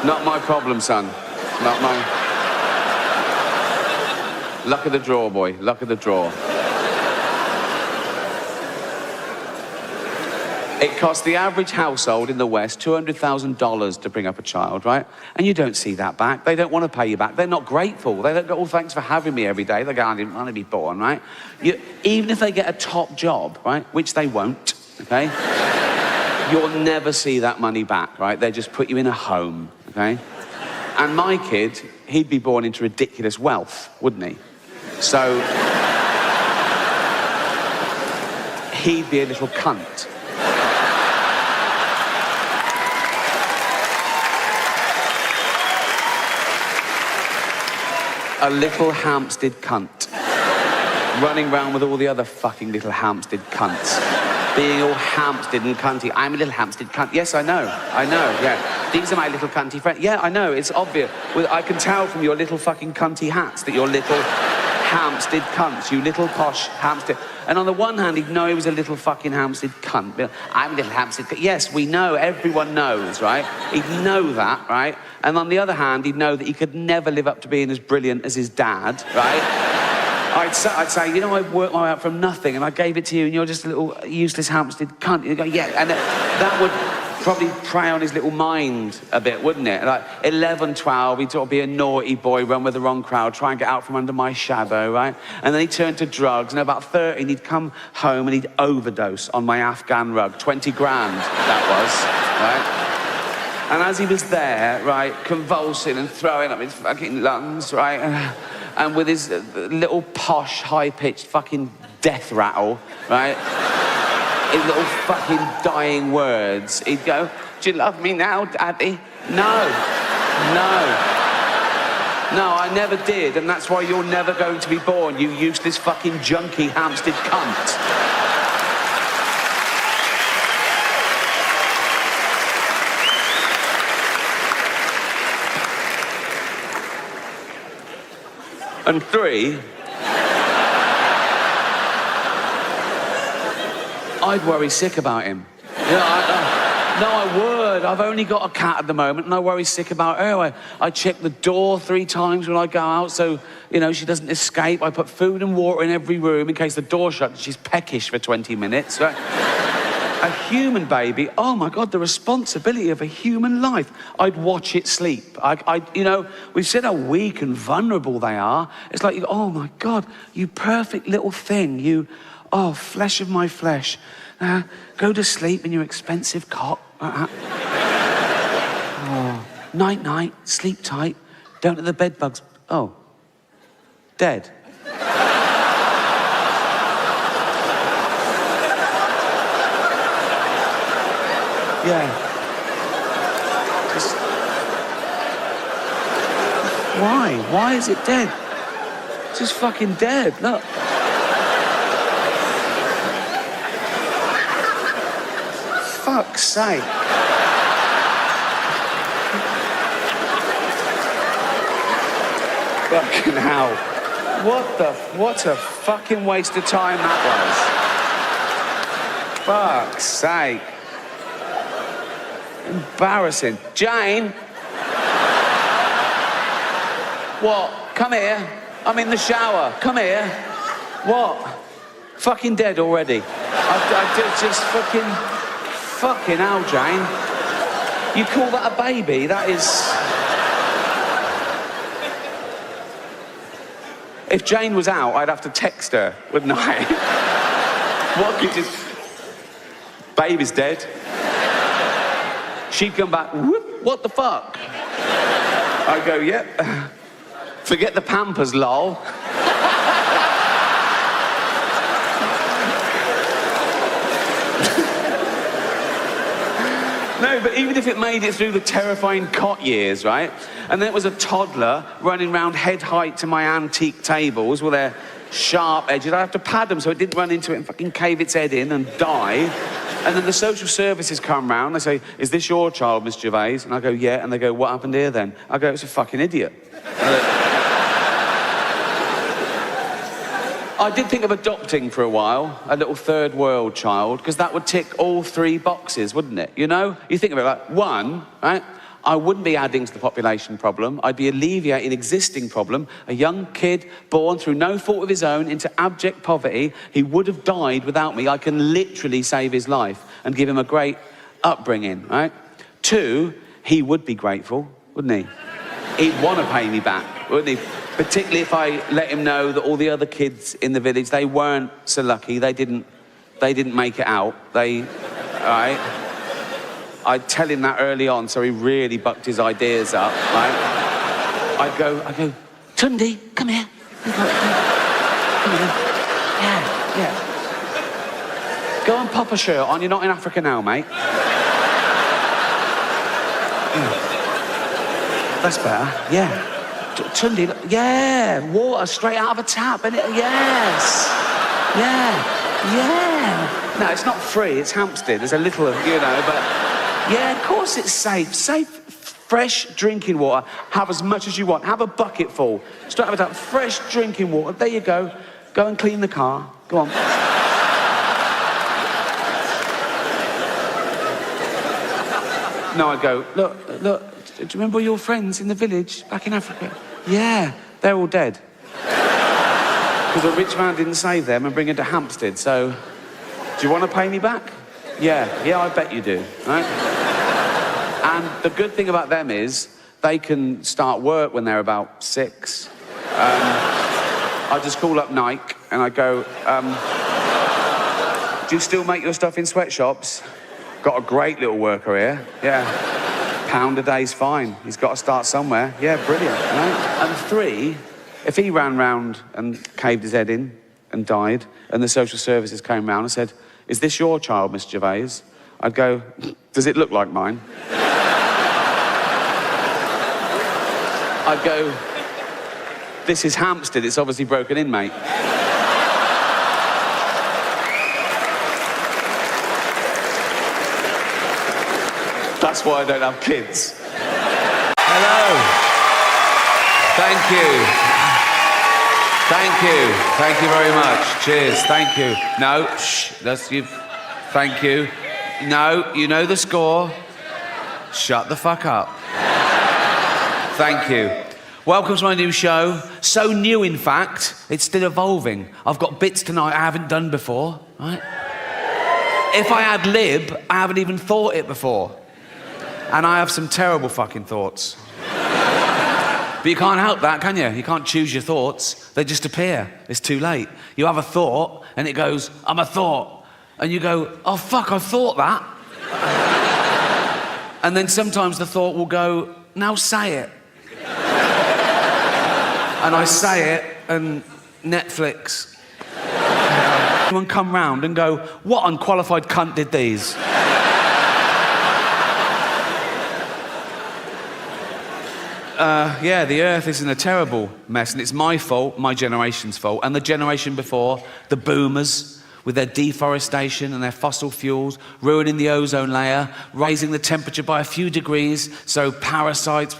Not my problem, son. Not mine. Luck of the draw, boy. Luck of the draw. It costs the average household in the West $200,000 to bring up a child, right? And you don't see that back. They don't want to pay you back. They're not grateful. They don't go, oh, thanks for having me every day. They go, I didn't want to be born, right? Even if they get a top job, right, which they won't, okay? You'll never see that money back, right? They just put you in a home, okay? And my kid, he'd be born into ridiculous wealth, wouldn't he? So, he'd be a little cunt. A little Hampstead cunt. Running around with all the other fucking little Hampstead cunts. Being all Hampstead and cunty. I'm a little Hampstead cunt. Yes, I know, yeah. These are my little cunty friends. Yeah, I know, it's obvious. Well, I can tell from your little fucking cunty hats that you're little Hampstead cunts, you little posh Hampstead. And on the one hand, he'd know he was a little fucking Hampstead cunt. I'm a little Hampstead cunt. Yes, we know, everyone knows, right? He'd know that, right? And on the other hand, he'd know that he could never live up to being as brilliant as his dad, right? I'd say, you know, I worked my way up from nothing and I gave it to you and you're just a little useless Hampstead cunt. You go, yeah, and that would probably prey on his little mind a bit, wouldn't it? Like 11, 12, he'd sort of be a naughty boy, run with the wrong crowd, try and get out from under my shadow, right? And then he'd turn to drugs, and about 13, he'd come home and he'd overdose on my Afghan rug. 20 grand, that was, right? And as he was there, right, convulsing and throwing up his fucking lungs, right? And with his little posh, high-pitched fucking death rattle, right? His little fucking dying words, he'd go, do you love me now, Daddy? No, I never did, and that's why you're never going to be born, you useless fucking junkie Hampstead cunt. And 3, I'd worry sick about him. No, I would. I've only got a cat at the moment and I worry sick about her. I check the door 3 times when I go out so, you know, she doesn't escape. I put food and water in every room in case the door's shut and she's peckish for 20 minutes. Right? A human baby, oh my God, the responsibility of a human life. I'd watch it sleep. You know, we've said how weak and vulnerable they are. It's like, oh my God, you perfect little thing. You, oh, flesh of my flesh. Go to sleep in your expensive cot. Oh, night, night, sleep tight. Don't let the bed bugs. Oh, dead. Yeah. Just... Why? Why is it dead? It's just fucking dead, look. Fuck's sake. Fucking hell. What a fucking waste of time that was. Fuck's sake. Embarrassing. Jane? What? Come here. I'm in the shower. Come here. What? Fucking dead already. I just fucking hell, Jane. You call that a baby? That is... If Jane was out, I'd have to text her, wouldn't I? What could you... Baby's dead. She'd come back, whoop, what the fuck? I go, yep. Forget the Pampers, lol. No, but even if it made it through the terrifying cot years, right? And then it was a toddler running around head height to my antique tables with their sharp edges, I'd have to pad them so it didn't run into it and fucking cave its head in and die. And then the social services come round, they say, is this your child, Miss Gervais? And I go, yeah. And they go, what happened here then? I go, it's a fucking idiot. I did think of adopting for a while, a little third world child, because that would tick all 3 boxes, wouldn't it? You know? You think of it like, 1, right? I wouldn't be adding to the population problem. I'd be alleviating an existing problem. A young kid born through no fault of his own into abject poverty. He would have died without me. I can literally save his life and give him a great upbringing, right? 2, he would be grateful, wouldn't he? He'd want to pay me back, wouldn't he? Particularly if I let him know that all the other kids in the village, they weren't so lucky. They didn't make it out. Right? I'd tell him that early on, so he really bucked his ideas up, right? I'd go, Tundi, come here. Come here. Yeah. Go and pop a shirt on. You're not in Africa now, mate. Yeah. That's better. Yeah. Tundi, yeah, water straight out of a tap, and yes, yeah. No, it's not free, it's Hampstead, there's a little, but yeah, of course it's safe, fresh drinking water, have as much as you want, have a bucket full, straight out of a tap, fresh drinking water, there you go and clean the car, go on. No, I'd go, look, do you remember your friends in the village back in Africa? Yeah, they're all dead. Because a rich man didn't save them and bring them to Hampstead, so... Do you want to pay me back? Yeah, I bet you do, right? And the good thing about them is they can start work when they're about 6. I just call up Nike and I go, do you still make your stuff in sweatshops? Got a great little worker here, yeah. £1 a day's fine. He's got to start somewhere. Yeah, brilliant, right? And 3, if he ran round and caved his head in and died, and the social services came round and said, is this your child, Miss Gervais? I'd go, does it look like mine? I'd go, this is Hampstead, it's obviously broken in, mate. That's why I don't have kids. Hello. Thank you very much. Cheers, thank you. No, shh, that's you. Thank you. No, you know the score. Shut the fuck up. Thank you. Welcome to my new show. So new, in fact, it's still evolving. I've got bits tonight I haven't done before, right? If I ad lib, I haven't even thought it before. And I have some terrible fucking thoughts. But you can't help that, can you? You can't choose your thoughts. They just appear. It's too late. You have a thought, and it goes, I'm a thought. And you go, oh, fuck, I've thought that. And then sometimes the thought will go, now say it. And I say it, and Netflix. Anyone come round and go, what unqualified cunt did these? Yeah, the Earth is in a terrible mess, and it's my fault, my generation's fault, and the generation before, the boomers, with their deforestation and their fossil fuels, ruining the ozone layer, raising the temperature by a few degrees, so parasites,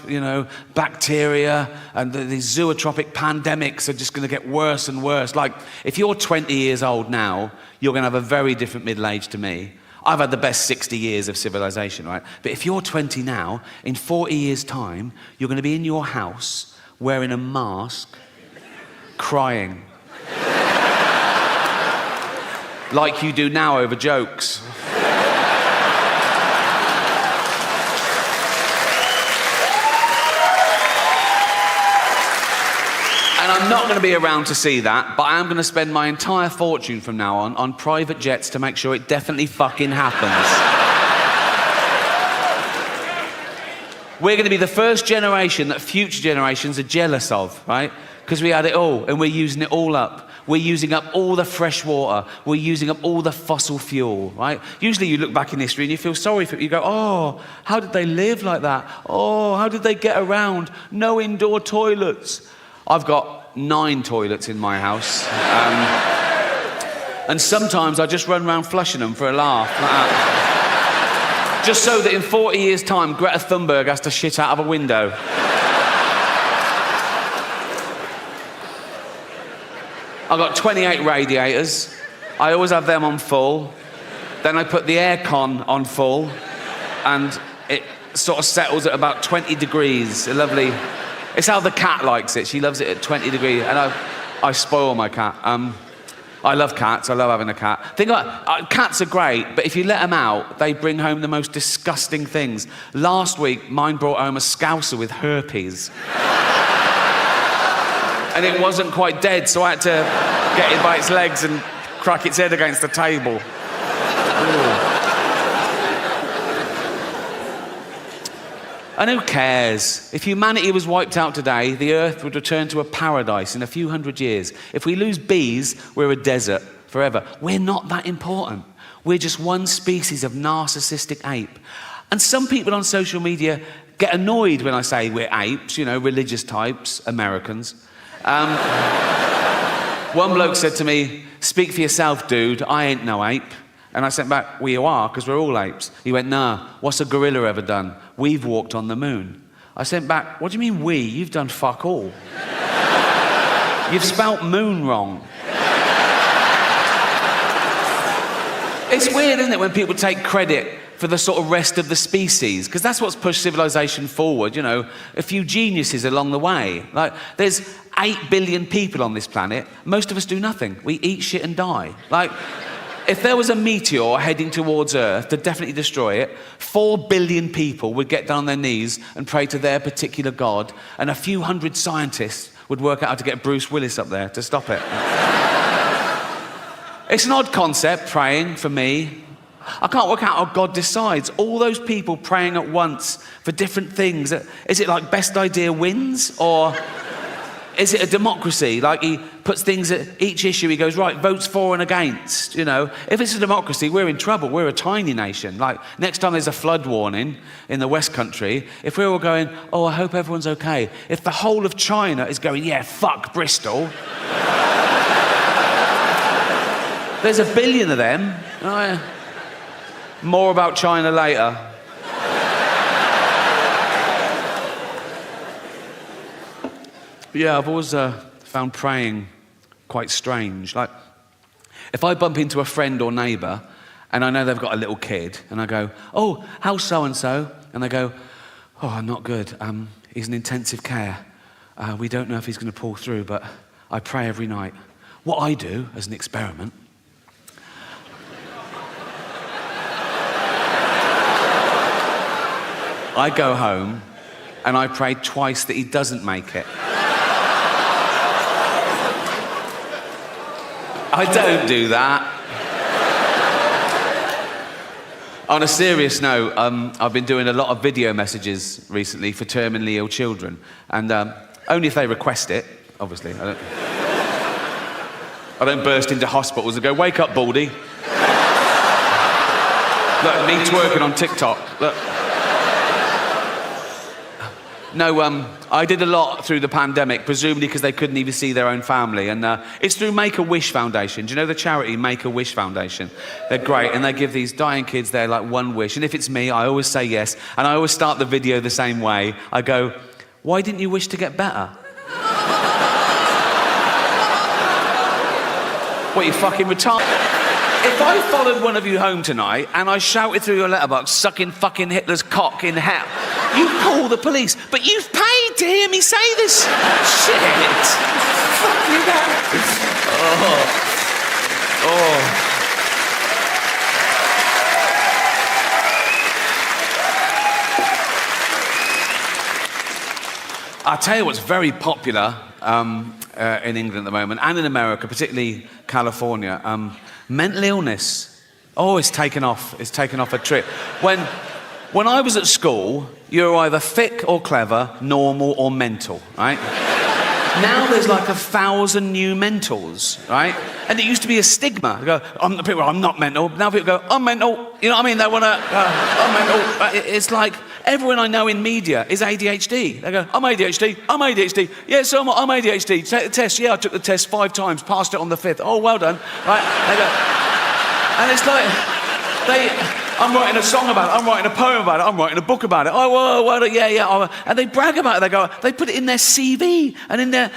bacteria, and these zootropic pandemics are just going to get worse and worse. Like, if you're 20 years old now, you're going to have a very different middle age to me. I've had the best 60 years of civilization, right? But if you're 20 now, in 40 years' time, you're going to be in your house wearing a mask, crying. Like you do now over jokes. And I'm not going to be around to see that, but I am going to spend my entire fortune from now on private jets to make sure it definitely fucking happens. We're going to be the first generation that future generations are jealous of, right? Because we had it all, and we're using it all up. We're using up all the fresh water. We're using up all the fossil fuel, right? Usually you look back in history and you feel sorry for it. You go, oh, how did they live like that? Oh, how did they get around? No indoor toilets. I've got 9 toilets in my house. And sometimes I just run around flushing them for a laugh. Like that. Just so that in 40 years' time, Greta Thunberg has to shit out of a window. I've got 28 radiators. I always have them on full. Then I put the aircon on full, and it sort of settles at about 20 degrees. A lovely... It's how the cat likes it. She loves it at 20 degrees, and I spoil my cat. I love cats. I love having a cat. Think about it, cats are great, but if you let them out, they bring home the most disgusting things. Last week, mine brought home a scouser with herpes. And it wasn't quite dead, so I had to get it by its legs and crack its head against the table. Ooh. And who cares? If humanity was wiped out today, the Earth would return to a paradise in a few hundred years. If we lose bees, we're a desert forever. We're not that important. We're just one species of narcissistic ape. And some people on social media get annoyed when I say we're apes, religious types, Americans. One bloke said to me, "Speak for yourself, dude, I ain't no ape." And I sent back, "Well, you are, because we're all apes." He went, "Nah, what's a gorilla ever done? We've walked on the moon." I sent back, "What do you mean we? You've done fuck all. You've spelt moon wrong." It's weird, isn't it, when people take credit for the sort of rest of the species, because that's what's pushed civilization forward, a few geniuses along the way. Like, there's 8 billion people on this planet. Most of us do nothing. We eat shit and die. Like, if there was a meteor heading towards Earth to definitely destroy it, 4 billion people would get down on their knees and pray to their particular god, and a few hundred scientists would work out how to get Bruce Willis up there to stop it. It's an odd concept, praying, for me. I can't work out how God decides. All those people praying at once for different things. Is it like best idea wins? Or is it a democracy? Like, he puts things at each issue, he goes, right, votes for and against, If it's a democracy, we're in trouble. We're a tiny nation. Like, next time there's a flood warning in the West Country, if we're all going, oh, I hope everyone's okay. If the whole of China is going, yeah, fuck Bristol. There's 1 billion of them. Oh, yeah. More about China later. Yeah, I've always found praying quite strange. Like, if I bump into a friend or neighbour and I know they've got a little kid, and I go, "Oh, how's so-and-so?" And they go, "Oh, not good. He's in intensive care. We don't know if he's going to pull through, but I pray every night." What I do, as an experiment, I go home and I pray twice that he doesn't make it. I don't do that. On a serious note, I've been doing a lot of video messages recently for terminally ill children, and only if they request it, obviously. I don't burst into hospitals and go, "Wake up, Baldy." Look, me twerking on TikTok. Look. No, I did a lot through the pandemic, presumably because they couldn't even see their own family. And it's through Make-A-Wish Foundation. Do you know the charity Make-A-Wish Foundation? They're great, and they give these dying kids their like one wish. And if it's me, I always say yes. And I always start the video the same way. I go, "Why didn't you wish to get better?" What, you fucking retarded? If I followed one of you home tonight and I shouted through your letterbox, "Sucking fucking Hitler's cock in hell," you'd call the police. But you've paid to hear me say this shit. Fuck you that. I'll tell you what's very popular in England at the moment, and in America, particularly California. Mental illness. Oh, it's taken off. It's taken off a trip. When I was at school, you were either thick or clever, normal or mental, right? Now there's like 1,000 new mentals, right? And it used to be a stigma. They go, I'm not mental. Now people go, "I'm mental." You know what I mean? They want to, "I'm mental." It's like everyone I know in media is ADHD. They go, "I'm ADHD. I'm ADHD. Yeah, so I'm ADHD. Take the test. Yeah, I took the test 5 times, passed it on the 5th. Oh, well done." Right? They go, and it's like, I'm writing a song about it, I'm writing a poem about it, I'm writing a book about it. Oh, well, yeah. And they brag about it. They put it in their CV and in their...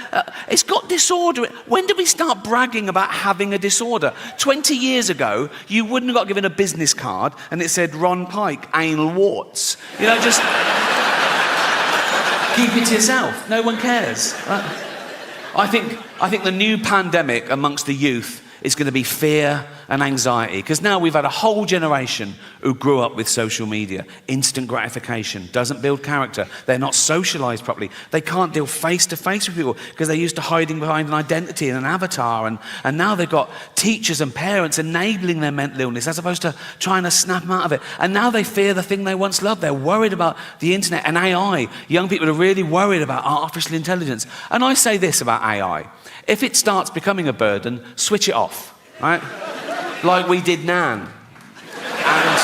it's got disorder. When did we start bragging about having a disorder? 20 years ago, you wouldn't have got given a business card and it said Ron Pike, anal warts. You know, just... keep it to yourself. No one cares. I think the new pandemic amongst the youth is going to be fear and anxiety. Because now we've had a whole generation who grew up with social media. Instant gratification doesn't build character. They're not socialised properly. They can't deal face to face with people because they're used to hiding behind an identity and an avatar. And now they've got teachers and parents enabling their mental illness as opposed to trying to snap them out of it. And now they fear the thing they once loved. They're worried about the internet and AI. Young people are really worried about artificial intelligence. And I say this about AI. If it starts becoming a burden, switch it off, right? Like we did Nan. And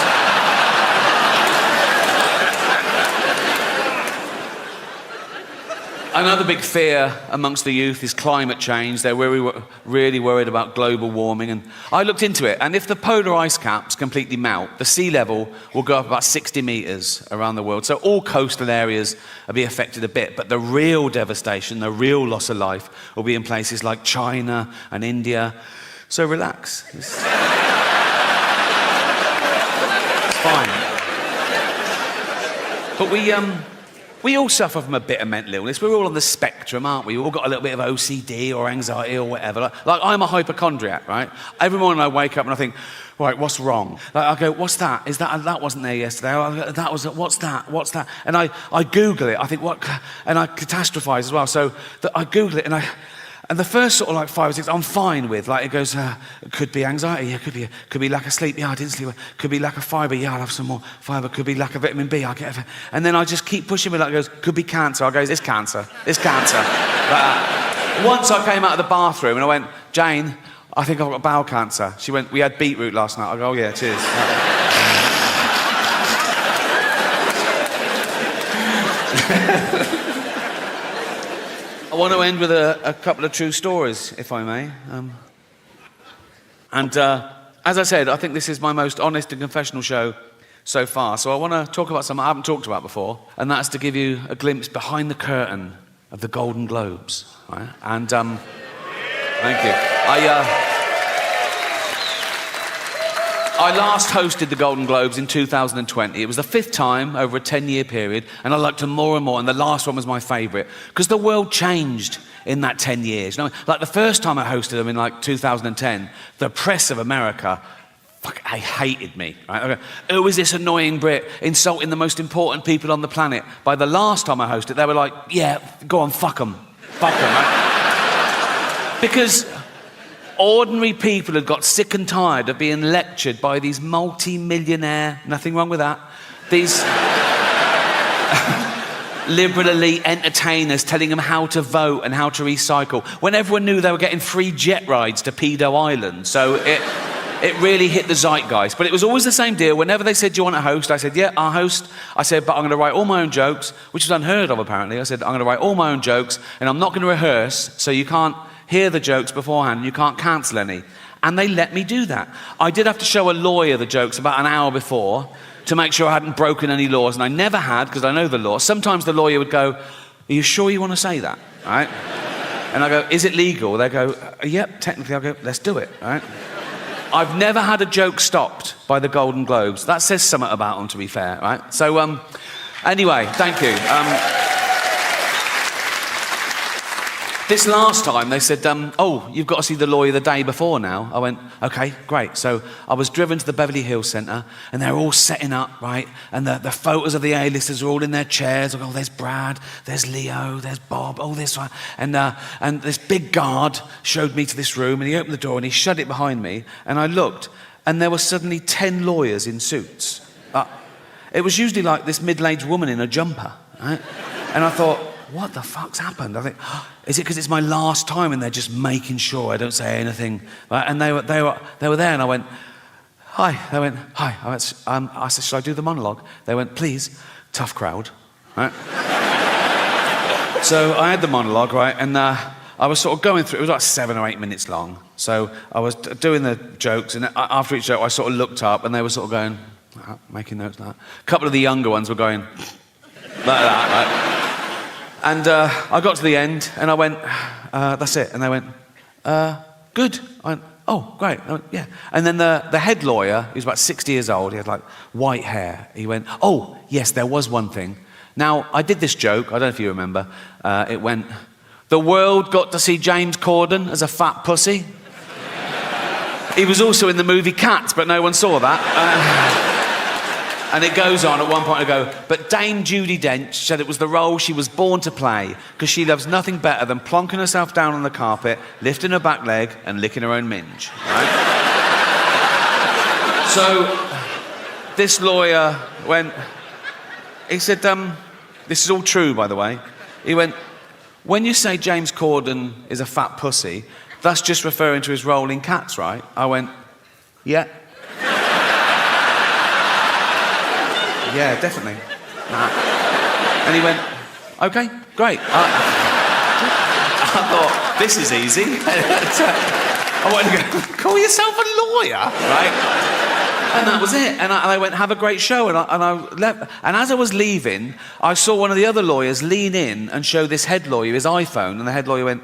another big fear amongst the youth is climate change. They're really worried about global warming. And I looked into it, and if the polar ice caps completely melt, the sea level will go up about 60 metres around the world. So all coastal areas will be affected a bit. But the real devastation, the real loss of life, will be in places like China and India. So relax. It's fine. But we all suffer from a bit of mental illness. We're all on the spectrum, aren't we? We've all got a little bit of OCD or anxiety or whatever. Like I'm a hypochondriac, right? Every morning I wake up and I think, right, what's wrong? Like I go, what's that? That wasn't there yesterday? What's that? And I Google it. I think, and I catastrophize as well. So I Google it and the first sort of like 5 or 6, I'm fine with. Like it goes, it could be anxiety, yeah, could be lack of sleep, yeah, I didn't sleep. Could be lack of fibre, yeah, I'll have some more fibre. Could be lack of vitamin B, I'll get it. And then I just keep pushing me. Like it goes, could be cancer. I go, it's cancer. Once I came out of the bathroom and I went, Jane, I think I've got bowel cancer. She went, we had beetroot last night. I go, oh yeah, cheers. I want to end with a couple of true stories, if I may. As I said, I think this is my most honest and confessional show so far. So I want to talk about something I haven't talked about before, and that's to give you a glimpse behind the curtain of the Golden Globes. Right? And thank you. I last hosted the Golden Globes in 2020. It was the 5th time over a 10-year period, and I liked them more and more, and the last one was my favourite, because the world changed in that 10 years. You know, like the first time I hosted them in like 2010, the press of America, they hated me. Right? Who is this annoying Brit insulting the most important people on the planet? By the last time I hosted, they were like, yeah, go on, fuck them. Fuck them, right? Because ordinary people had got sick and tired of being lectured by these multi-millionaire, nothing wrong with that, these liberal elite entertainers telling them how to vote and how to recycle, when everyone knew they were getting free jet rides to Pedo Island. So It really hit the zeitgeist. But it was always the same deal. Whenever they said, do you want to host? I said, yeah, I'll host. I said, but I'm going to write all my own jokes, which is unheard of, apparently. I said, I'm going to write all my own jokes, and I'm not going to rehearse, so you can't hear the jokes beforehand, and you can't cancel any. And they let me do that. I did have to show a lawyer the jokes about an hour before to make sure I hadn't broken any laws, and I never had, because I know the law. Sometimes the lawyer would go, are you sure you want to say that? Right? And I go, is it legal? They go, yep, technically. I go, let's do it. Right? I've never had a joke stopped by the Golden Globes. That says something about them, to be fair, right? So, anyway, thank you. This last time, they said, oh, you've got to see the lawyer the day before now. I went, okay, great. So I was driven to the Beverly Hills Centre, and they're all setting up, right? And the photos of the A-listers are all in their chairs. I go, oh, there's Brad, there's Leo, there's Bob, oh, this one. And this big guard showed me to this room, and he opened the door, and he shut it behind me, and I looked, and there were suddenly 10 lawyers in suits. It was usually like this middle-aged woman in a jumper, right? And I thought, what the fuck's happened? I think, oh, is it because it's my last time and they're just making sure I don't say anything? Right? And they were there, and I went, hi. They went, hi. I said, should I do the monologue? They went, please. Tough crowd, right? So I had the monologue, right, and I was sort of going through. It was like 7 or 8 minutes long. So I was doing the jokes, and after each joke, I sort of looked up, and they were sort of going, making notes like that. A couple of the younger ones were going like that, right? And I got to the end, and I went, that's it. And they went, good. I went, oh, great. I went, yeah. And then the head lawyer, he was about 60 years old, he had like white hair. He went, oh, yes, there was one thing. Now, I did this joke, I don't know if you remember. It went, the world got to see James Corden as a fat pussy. He was also in the movie Cats, but no one saw that. And it goes on, at one point I go, but Dame Judi Dench said it was the role she was born to play because she loves nothing better than plonking herself down on the carpet, lifting her back leg and licking her own minge. Right? So this lawyer went, he said, this is all true, by the way. He went, when you say James Corden is a fat pussy, that's just referring to his role in Cats, right? I went, yeah. Yeah, definitely. Nah. And he went, okay, great. I thought, this is easy. I wanted to go, call yourself a lawyer, right? And that was it. And I went, have a great show. And I left. And as I was leaving, I saw one of the other lawyers lean in and show this head lawyer his iPhone. And the head lawyer went,